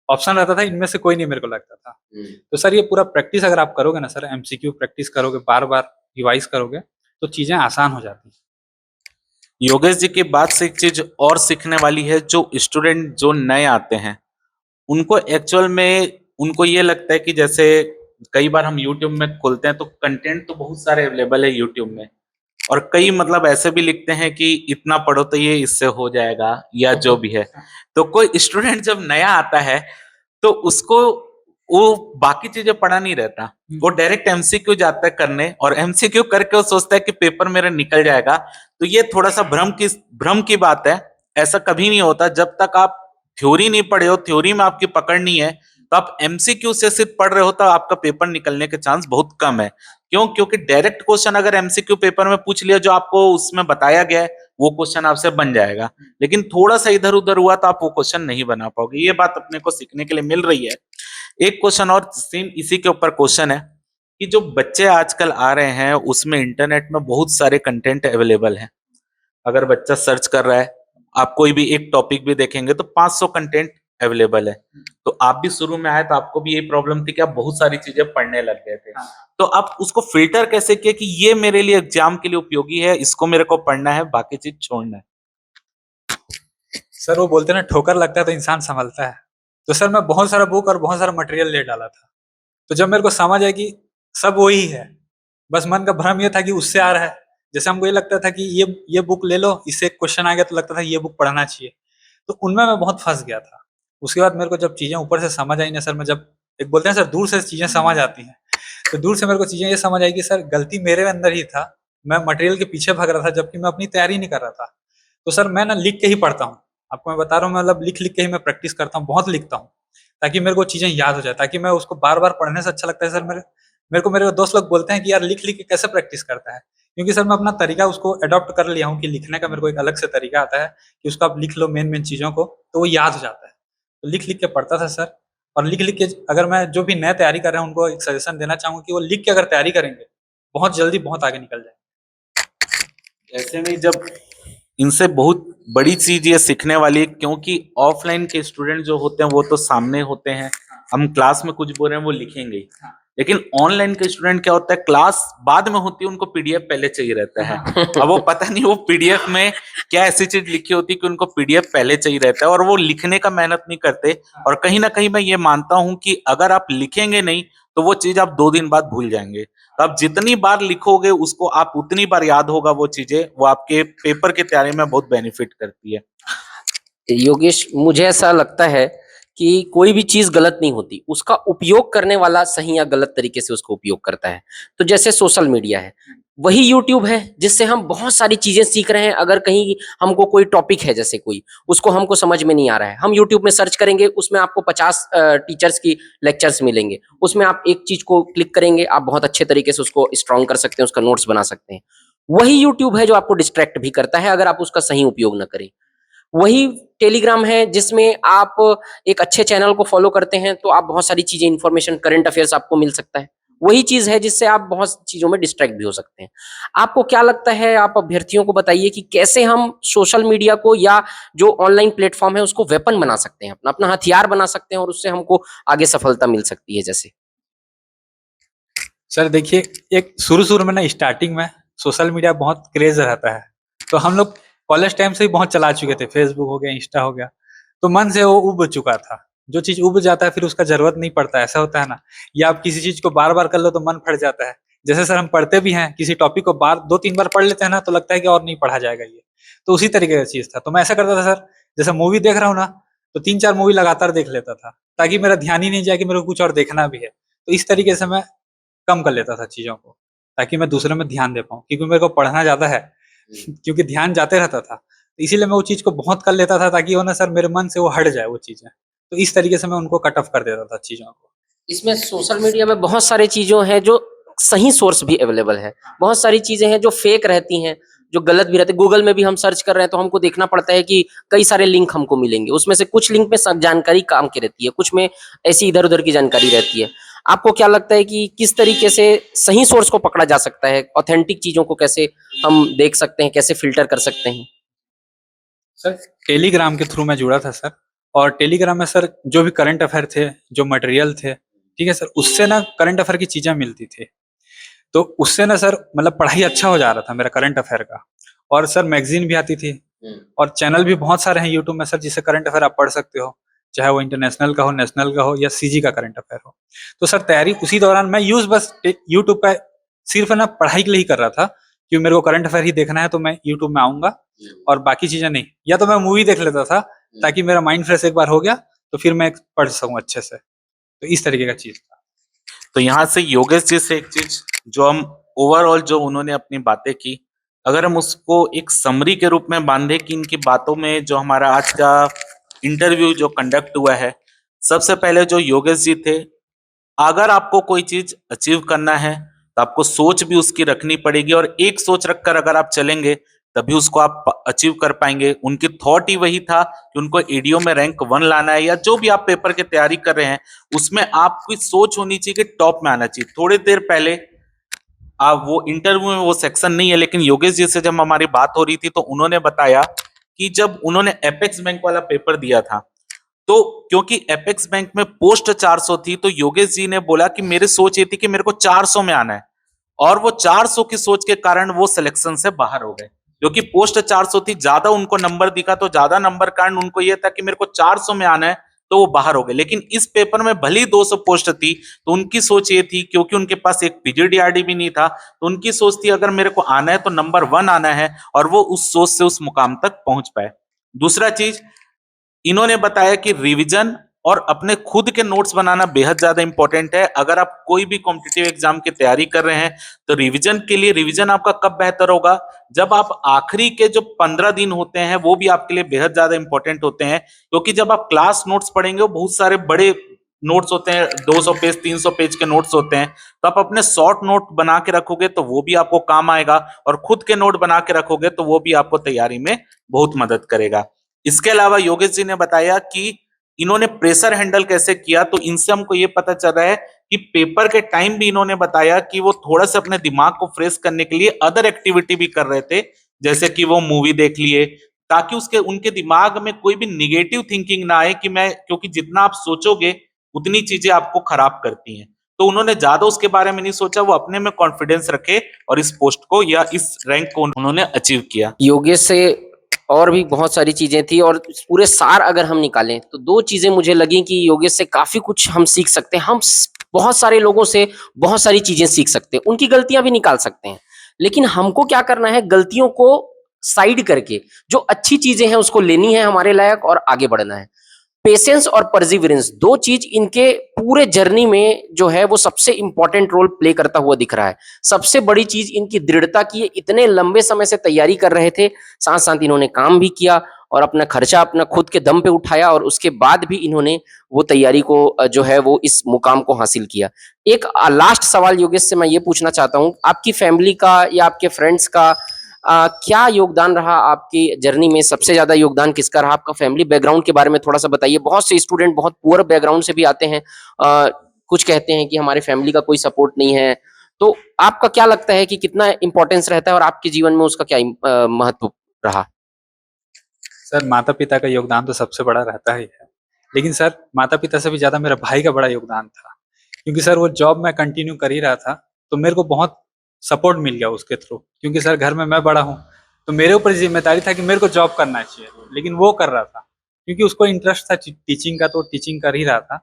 ऑप्शन रहता था इनमें से कोई नहीं मेरे को लगता था। तो सर ये पूरा प्रैक्टिस अगर आप करोगे ना सर, एमसीक्यू प्रैक्टिस करोगे, बार बार रिवाइज करोगे, तो चीजें आसान हो जाती हैं। योगेश जी की बात से एक चीज और सीखने वाली है, जो स्टूडेंट जो नए आते हैं उनको एक्चुअल में उनको ये लगता है कि जैसे कई बार हम यूट्यूब में खोलते हैं तो कंटेंट तो बहुत सारे अवेलेबल है यूट्यूब में, और कई मतलब ऐसे भी लिखते हैं कि इतना पढ़ो तो ये इससे हो जाएगा या जो भी है। तो कोई स्टूडेंट जब नया आता है तो उसको वो बाकी चीजें पढ़ा नहीं रहता, वो डायरेक्ट एमसीक्यू जाता है करने, और एमसीक्यू करके वो सोचता है कि पेपर मेरा निकल जाएगा। तो ये थोड़ा सा भ्रम की बात है। ऐसा कभी नहीं होता। जब तक आप थ्योरी नहीं पढ़े हो, थ्योरी में आपकी पकड़ नहीं है, तो आप एमसीक्यू से सिर्फ पढ़ रहे हो तो आपका पेपर निकलने के चांस बहुत कम है। क्यों? क्योंकि डायरेक्ट क्वेश्चन अगर एमसीक्यू पेपर में पूछ लिया जो आपको उसमें बताया गया है वो क्वेश्चन आपसे बन जाएगा, लेकिन थोड़ा सा इधर उधर हुआ तो आप वो क्वेश्चन नहीं बना पाओगे। ये बात अपने को सीखने के लिए मिल रही है। एक क्वेश्चन और सेम इसी के ऊपर क्वेश्चन है कि जो बच्चे आजकल आ रहे हैं उसमें इंटरनेट में बहुत सारे कंटेंट अवेलेबल हैं। अगर बच्चा सर्च कर रहा है, आप कोई भी एक टॉपिक भी देखेंगे तो 500 कंटेंट अवेलेबल है। तो आप भी शुरू में आए तो आपको भी यही प्रॉब्लम थी कि आप बहुत सारी चीजें पढ़ने लग गए थे। तो आप उसको फिल्टर कैसे किए कि ये मेरे लिए एग्जाम के लिए उपयोगी है, इसको मेरे को पढ़ना है, बाकी चीज छोड़ना है? सर वो बोलते हैं ना, ठोकर लगता है तो इंसान संभलता है। तो सर मैं बहुत सारा बुक और बहुत सारा मटेरियल ले डाला था, तो जब मेरे को समझ आया कि सब वही है, बस मन का भ्रम ये था कि उससे आ रहा है। जैसे हमको ये लगता था कि ये बुक ले लो, इससे एक क्वेश्चन आ गया तो लगता था ये बुक पढ़ना चाहिए, तो उनमें मैं बहुत फंस गया था। उसके बाद मेरे को जब चीजें ऊपर से समझ आई ना सर, मैं जब एक बोलते हैं सर दूर से चीजें समझ आती हैं, तो दूर से मेरे को चीजें ये समझ आई कि सर गलती मेरे अंदर ही था। मैं मटेरियल के पीछे भाग रहा था जबकि मैं अपनी तैयारी नहीं कर रहा था। तो सर मैं ना लिख के ही पढ़ता हूँ, आपको मैं बता रहा हूँ, मतलब लिख लिख के ही मैं प्रैक्टिस करता हूँ, बहुत लिखता हूँ, ताकि मेरे को चीजें याद हो जाए, ताकि मैं उसको बार बार पढ़ने से अच्छा लगता है सर मेरे मेरे दोस्त लोग बोलते हैं कि यार लिख लिख के कैसे प्रैक्टिस करता है, क्योंकि सर मैं अपना तरीका उसको अडॉप्ट कर लिया हूँ कि लिखने का मेरे को एक अलग से तरीका आता है कि उसको आप लिख लो मेन मेन चीज़ों को तो वो याद हो जाता है। तो लिख लिख के पढ़ता था सर, और लिख लिख के अगर मैं जो भी नए तैयारी कर रहे हैं उनको एक सजेशन देना चाहूँगा कि वो लिख के अगर तैयारी करेंगे बहुत जल्दी बहुत आगे निकल जाएंगे। ऐसे में जब इनसे बहुत बड़ी चीज ये सीखने वाली है, क्योंकि ऑफलाइन के स्टूडेंट जो होते हैं वो तो सामने होते हैं, हम क्लास में कुछ बोल रहे हैं वो लिखेंगे ही। लेकिन ऑनलाइन के स्टूडेंट क्या होता है, क्लास बाद में होती है, उनको पीडीएफ पहले चाहिए रहता है। अब वो पता नहीं वो पीडीएफ में क्या ऐसी चीज लिखी होती है कि उनको पीडीएफ पहले चाहिए रहता है, और वो लिखने का मेहनत नहीं करते। और कहीं ना कहीं मैं ये मानता हूं कि अगर आप लिखेंगे नहीं तो वो चीज आप 2 दिन बाद भूल जाएंगे। तो आप जितनी बार लिखोगे उसको आप उतनी बार याद होगा वो चीजें, वो आपके पेपर की तैयारी में बहुत बेनिफिट करती है। योगेश, मुझे ऐसा लगता है कि कोई भी चीज गलत नहीं होती, उसका उपयोग करने वाला सही या गलत तरीके से उसको उपयोग करता है। तो जैसे सोशल मीडिया है, वही यूट्यूब है जिससे हम बहुत सारी चीजें सीख रहे हैं। अगर कहीं हमको कोई टॉपिक है, जैसे कोई उसको हमको समझ में नहीं आ रहा है, हम यूट्यूब में सर्च करेंगे, उसमें आपको 50 टीचर्स की लेक्चर्स मिलेंगे। उसमें आप एक चीज को क्लिक करेंगे, आप बहुत अच्छे तरीके से उसको स्ट्रॉन्ग कर सकते हैं, उसका नोट्स बना सकते हैं। वही यूट्यूब है जो आपको डिस्ट्रैक्ट भी करता है अगर आप उसका सही उपयोग न करें। वही टेलीग्राम है जिसमें आप एक अच्छे चैनल को फॉलो करते हैं तो आप बहुत सारी चीजें, इंफॉर्मेशन, करंट अफेयर्स आपको मिल सकता है। वही चीज है जिससे आप बहुत चीजों में डिस्ट्रैक्ट भी हो सकते हैं। आपको क्या लगता है, आप अभ्यर्थियों को बताइए कि कैसे हम सोशल मीडिया को या जो ऑनलाइन प्लेटफॉर्म है उसको वेपन बना सकते हैं, अपना अपना हथियार बना सकते हैं और उससे हमको आगे सफलता मिल सकती है। जैसे सर देखिए, एक शुरू शुरू में ना स्टार्टिंग में सोशल मीडिया बहुत क्रेज रहता है, तो हम लोग कॉलेज टाइम से ही बहुत चला चुके थे, फेसबुक हो गया, इंस्टा हो गया, तो मन से वो उब चुका था। जो चीज उब जाता है फिर उसका जरूरत नहीं पड़ता, ऐसा होता है ना। या आप किसी चीज को बार बार कर लो तो मन फट जाता है। जैसे सर हम पढ़ते भी हैं, किसी टॉपिक को बार 2-3 बार पढ़ लेते हैं ना तो लगता है कि और नहीं पढ़ा जाएगा ये। तो उसी तरीके का चीज था। तो मैं ऐसा करता था सर, जैसे मूवी देख रहा हूँ ना तो 3-4 मूवी लगातार देख लेता था, ताकि मेरा ध्यान ही नहीं जाए कि मेरे को कुछ और देखना भी है। तो इस तरीके से मैं कम कर लेता था चीज़ों को, ताकि मैं दूसरे में ध्यान दे पाऊँ, क्योंकि मेरे को पढ़ना ज़्यादा है। क्योंकि ध्यान जाते रहता था, तो इसीलिए मैं वो चीज़ को बहुत कर लेता था ताकि वो ना सर मेरे मन से वो हट जाए वो चीज़ें। तो इस तरीके से मैं उनको कट ऑफ कर देता था चीज़ों को। इसमें सोशल मीडिया में बहुत सारी चीजों हैं जो सही सोर्स भी अवेलेबल है, बहुत सारी चीजें हैं जो फेक रहती हैं, जो गलत भी रहती है। गूगल में भी हम सर्च कर रहे हैं तो हमको देखना पड़ता है कि कई सारे लिंक हमको मिलेंगे, उसमें से कुछ लिंक में सब जानकारी काम की रहती है, कुछ में ऐसी इधर उधर की जानकारी रहती है। आपको क्या लगता है कि किस तरीके से सही सोर्स को पकड़ा जा सकता है, ऑथेंटिक चीजों को कैसे हम देख सकते हैं, कैसे फिल्टर कर सकते हैं? सर टेलीग्राम के थ्रू मैं जुड़ा था सर, और टेलीग्राम में सर जो भी करंट अफेयर थे, जो मटेरियल थे, ठीक है सर, उससे ना करंट अफेयर की चीज़ें मिलती थी। तो उससे ना सर मतलब पढ़ाई अच्छा हो जा रहा था मेरा करंट अफेयर का। और सर मैगजीन भी आती थी, और चैनल भी बहुत सारे हैं यूट्यूब में सर, जिससे करंट अफेयर आप पढ़ सकते हो, चाहे वो इंटरनेशनल का हो, नेशनल का हो, या सीजी का करंट अफेयर हो। तो सर तैयारी उसी दौरान मैं यूज बस यूट्यूब का सिर्फ ना पढ़ाई के लिए ही कर रहा था, क्योंकि मेरे को करंट अफेयर ही देखना है, तो मैं यूट्यूब में आऊंगा और बाकी चीजें नहीं। या तो मैं मूवी देख लेता था ताकि मेरा माइंड फ्रेश एक बार हो गया तो फिर मैं पढ़ सकूं अच्छे से। तो इस तरीके का चीज था। तो यहाँ से योगेश जी से एक चीज जो हम ओवरऑल जो उन्होंने अपनी बातें की, अगर हम उसको एक समरी के रूप में बांधे कि इनकी बातों में जो हमारा आज का इंटरव्यू जो कंडक्ट हुआ है, सबसे पहले जो योगेश जी थे, अगर आपको कोई चीज अचीव करना है तो आपको सोच भी उसकी रखनी पड़ेगी, और एक सोच रखकर अगर आप चलेंगे तभी उसको आप अचीव कर पाएंगे। उनकी थॉट ही वही था कि उनको एडीओ में रैंक 1 लाना है, या जो भी आप पेपर की तैयारी कर रहे हैं उसमें आपकी सोच होनी चाहिए कि टॉप में आना चाहिए। थोड़ी देर पहले आप वो इंटरव्यू में वो सेक्शन नहीं है, लेकिन योगेश जी से जब हमारी बात हो रही थी तो उन्होंने बताया कि जब उन्होंने एपेक्स बैंक वाला पेपर दिया था, तो क्योंकि एपेक्स बैंक में पोस्ट 400 थी, तो योगेश जी ने बोला कि मेरी सोच ये थी कि मेरे को 400 में आना है, और वो 400 की सोच के कारण वो सिलेक्शन से बाहर हो गए। क्योंकि पोस्ट 400 थी, ज्यादा उनको नंबर दिखा, तो ज्यादा नंबर कारण उनको ये था कि मेरे को 400 में आना है, तो वो बाहर हो गए। लेकिन इस पेपर में भले ही 200 पोस्ट थी, तो उनकी सोच ये थी, क्योंकि उनके पास एक पीजीडीआरडी भी नहीं था, तो उनकी सोच थी अगर मेरे को आना है तो नंबर 1 आना है, और वो उस सोच से उस मुकाम तक पहुंच पाए। दूसरा चीज इन्होंने बताया कि रिवीजन और अपने खुद के नोट्स बनाना बेहद ज्यादा इंपॉर्टेंट है। अगर आप कोई भी कॉम्पिटिटिव एग्जाम की तैयारी कर रहे हैं तो रिवीजन के लिए, रिवीजन आपका कब बेहतर होगा, जब आप आखिरी के जो 15 दिन होते हैं वो भी आपके लिए बेहद ज्यादा इंपॉर्टेंट होते हैं। क्योंकि जब आप क्लास नोट्स पढ़ेंगे वो बहुत सारे बड़े नोट्स होते हैं, 200 पेज 300 पेज के नोट्स होते हैं, तो आप अपने शॉर्ट नोट बना के रखोगे तो वो भी आपको काम आएगा, और खुद के नोट बना के रखोगे तो वो भी आपको तैयारी में बहुत मदद करेगा। इसके अलावा योगेश जी ने बताया कि इन्होंने प्रेशर हैंडल कैसे किया, तो इनसे हमको ये पता चल रहा है कि पेपर के टाइम भी इन्होंने बताया कि वो थोड़ा सा अपने दिमाग को फ्रेश करने के लिए अदर एक्टिविटी भी कर रहे थे, जैसे कि वो मूवी देख लिए, ताकि उसके उनके दिमाग में कोई भी निगेटिव थिंकिंग ना आए कि मैं, क्योंकि जितना आप सोचोगे उतनी चीजें आपको खराब करती हैं। तो उन्होंने ज्यादा उसके बारे में नहीं सोचा, वो अपने में कॉन्फिडेंस रखे और इस पोस्ट को या इस रैंक को उन्होंने अचीव किया। योगेश से और भी बहुत सारी चीजें थी, और पूरे सार अगर हम निकालें तो दो चीजें मुझे लगी कि योगेश से काफी कुछ हम सीख सकते हैं। बहुत सारे लोगों से बहुत सारी चीजें सीख सकते हैं, उनकी गलतियां भी निकाल सकते हैं, लेकिन हमको क्या करना है, गलतियों को साइड करके जो अच्छी चीजें हैं उसको लेनी है हमारे लायक और आगे बढ़ना है। पेशेंस और परसिवरेंस, दो चीज इनके पूरे जर्नी में जो है वो सबसे इंपॉर्टेंट रोल प्ले करता हुआ दिख रहा है। सबसे बड़ी चीज इनकी दृढ़ता की, ये इतने लंबे समय से तैयारी कर रहे थे, साथ साथ इन्होंने काम भी किया और अपना खर्चा अपना खुद के दम पे उठाया, और उसके बाद भी इन्होंने वो तैयारी को जो है वो इस मुकाम को हासिल किया। एक लास्ट सवाल योगेश से मैं ये पूछना चाहता हूँ, आपकी फैमिली का या आपके फ्रेंड्स का क्या योगदान रहा आपकी जर्नी में? सबसे ज्यादा योगदान किसका रहा? आपका फैमिली बैकग्राउंड के बारे में थोड़ा सा बताइए। बहुत से स्टूडेंट बहुत पुअर बैकग्राउंड से भी आते हैं, कुछ कहते हैं कि हमारे फैमिली का कोई सपोर्ट नहीं है, तो आपका क्या लगता है कि कितना इंपॉर्टेंस रहता है और आपके जीवन में उसका क्या महत्व रहा? सर, माता पिता का योगदान तो सबसे बड़ा रहता ही है, लेकिन सर माता पिता से भी ज्यादा मेरा भाई का बड़ा योगदान था, क्योंकि सर वो जॉब मैं कंटिन्यू कर ही रहा था, तो मेरे को बहुत सपोर्ट मिल गया उसके थ्रू, क्योंकि सर घर में मैं बड़ा हूँ, तो मेरे ऊपर जिम्मेदारी था कि मेरे को जॉब करना चाहिए, लेकिन वो कर रहा था क्योंकि उसको इंटरेस्ट था टीचिंग का, तो टीचिंग कर ही रहा था।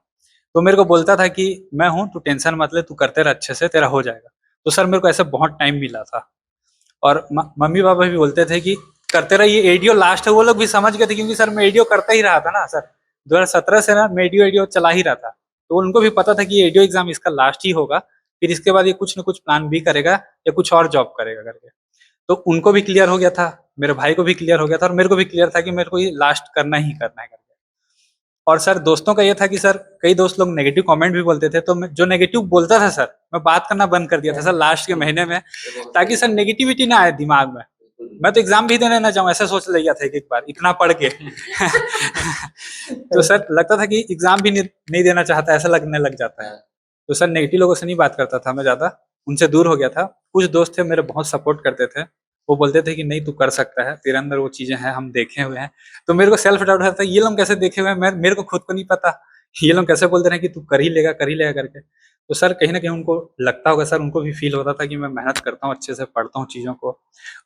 तो मेरे को बोलता था कि मैं हूँ, तू टेंशन मत ले, तू करते रह, अच्छे से तेरा हो जाएगा। तो सर मेरे को ऐसे बहुत टाइम मिला था, और मम्मी पापा भी बोलते थे कि करते रहिए, एडीओ लास्ट है। वो लोग भी समझ गए थे, क्योंकि सर मैं एडीओ करता ही रहा था ना सर, 2017 से ना मैं एडीओ चला ही रहा था, तो उनको भी पता था कि एडीओ एग्जाम इसका लास्ट ही होगा, फिर इसके बाद ये कुछ ना कुछ प्लान भी करेगा या कुछ और जॉब करेगा करके। तो उनको भी क्लियर हो गया था, मेरे भाई को भी क्लियर हो गया था, और मेरे को भी क्लियर था कि मेरे को ये लास्ट करना ही करना है करके। और सर दोस्तों का ये था कि सर कई दोस्त लोग नेगेटिव कमेंट भी बोलते थे, तो मैं जो नेगेटिव बोलता था सर, मैं बात करना बंद कर दिया था सर लास्ट के महीने में, ताकि सर नेगेटिविटी ना आए दिमाग में। मैं तो एग्जाम भी देने ना जाऊं ऐसा सोच लिया था एक बार, इतना पढ़ के तो सर लगता था कि एग्जाम भी नहीं देना चाहता, ऐसा लगने लग जाता है। तो सर नेगेटिव लोगों से नहीं बात करता था मैं ज्यादा, उनसे दूर हो गया था। कुछ दोस्त थे मेरे बहुत सपोर्ट करते थे, वो बोलते थे कि नहीं तू कर सकता है, तेरे अंदर वो चीजें हैं, हम देखे हुए हैं। तो मेरे को सेल्फ डाउट होता था, ये लोग कैसे देखे हुए हैं, मेरे को खुद को नहीं पता, ये लोग कैसे बोलते रहे कि तू कर ही लेगा करके। तो सर कहीं ना कहीं उनको लगता होगा, सर उनको भी फील होता था कि मैं मेहनत करता हूँ, अच्छे से पढ़ता हूँ चीजों को।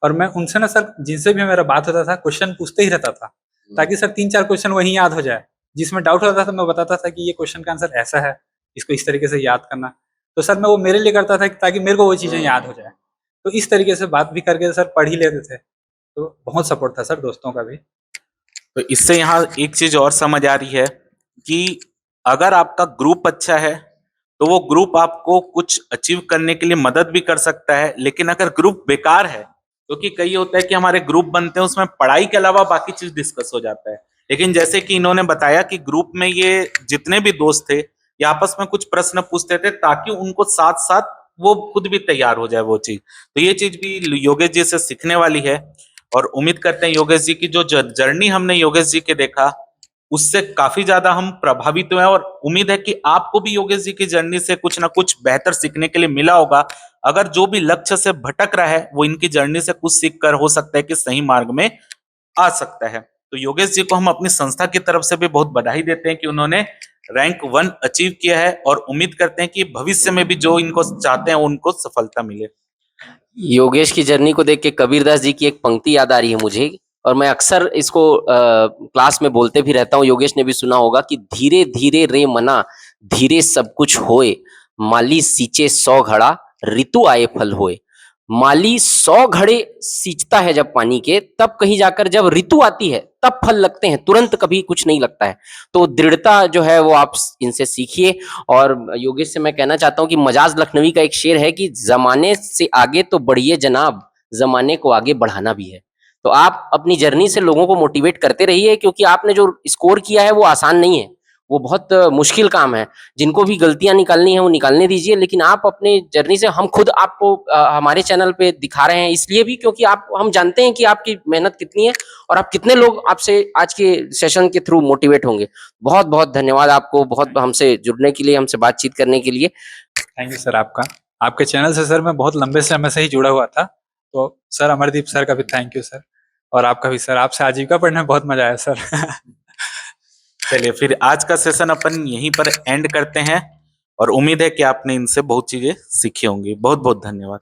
और मैं उनसे ना सर जिनसे भी मेरा बात होता था, क्वेश्चन पूछते ही रहता था, ताकि सर 3-4 क्वेश्चन वही याद हो जाए। जिसमें डाउट होता था मैं बताता था कि ये क्वेश्चन का आंसर ऐसा है, इसको इस तरीके से याद करना। तो सर मैं वो मेरे लिए करता था ताकि मेरे को वो चीजें याद हो जाए। तो इस तरीके से बात भी करके सर पढ़ ही लेते थे। तो बहुत सपोर्ट था सर दोस्तों का भी। तो इससे यहाँ एक चीज और समझ आ रही है कि अगर आपका ग्रुप अच्छा है तो वो ग्रुप आपको कुछ अचीव करने के लिए मदद भी कर सकता है, लेकिन अगर ग्रुप बेकार है, क्योंकि कई होता है कि हमारे ग्रुप बनते हैं उसमें पढ़ाई के अलावा बाकी चीज डिस्कस हो जाता है, लेकिन जैसे कि इन्होंने बताया कि ग्रुप में ये जितने भी दोस्त थे ये आपस में कुछ प्रश्न पूछते थे ताकि उनको साथ साथ वो खुद भी तैयार हो जाए वो चीज। तो ये चीज भी योगेश जी से सीखने वाली है, और उम्मीद करते हैं योगेश जी की जो जर्नी हमने योगेश जी के देखा उससे काफी ज्यादा हम प्रभावित हुए हैं, और उम्मीद है कि आपको भी योगेश जी की जर्नी से कुछ ना कुछ बेहतर सीखने के लिए मिला होगा। अगर जो भी लक्ष्य से भटक रहा है वो इनकी जर्नी से कुछ सीख कर हो सकता है कि सही मार्ग में आ सकता है। तो योगेश जी को हम अपनी संस्था की तरफ से भी बहुत बधाई देते हैं कि उन्होंने रैंक 1 अचीव किया है, और उम्मीद करते हैं कि भविष्य में भी जो इनको चाहते हैं उनको सफलता मिले। योगेश की जर्नी को देख के कबीरदास जी की एक पंक्ति याद आ रही है मुझे, और मैं अक्सर इसको क्लास में बोलते भी रहता हूँ, योगेश ने भी सुना होगा कि धीरे धीरे रे मना, धीरे सब कुछ होए, माली सींचे 100 घड़ा, ऋतु आए फल होए। माली 100 घड़े सींचता है जब पानी के, तब कहीं जाकर जब ऋतु आती है तब फल लगते हैं, तुरंत कभी कुछ नहीं लगता है। तो दृढ़ता जो है वो आप इनसे सीखिए। और योगेश से मैं कहना चाहता हूँ कि मजाज लखनवी का एक शेर है कि जमाने से आगे तो बढ़िए जनाब, जमाने को आगे बढ़ाना भी है। तो आप अपनी जर्नी से लोगों को मोटिवेट करते रहिए, क्योंकि आपने जो स्कोर किया है वो आसान नहीं है, वो बहुत मुश्किल काम है। जिनको भी गलतियां निकालनी है वो निकालने दीजिए, लेकिन आप अपने जर्नी से, हम खुद आपको हमारे चैनल पे दिखा रहे हैं इसलिए भी क्योंकि आप, हम जानते हैं कि आपकी मेहनत कितनी है और आप कितने लोग आपसे आज के सेशन के थ्रू मोटिवेट होंगे। बहुत बहुत धन्यवाद आपको, बहुत हमसे जुड़ने के लिए, हमसे बातचीत करने के लिए। थैंक यू सर आपका। आपके चैनल से सर मैं बहुत लंबे समय से ही जुड़ा हुआ था, तो सर अमरदीप सर का भी थैंक यू सर, और आपका भी सर। आपसे आजीविका पढ़ने में बहुत मजा आया सर। चलिए फिर आज का सेशन अपन यहीं पर एंड करते हैं और उम्मीद है कि आपने इनसे बहुत चीजें सीखी होंगी। बहुत बहुत धन्यवाद।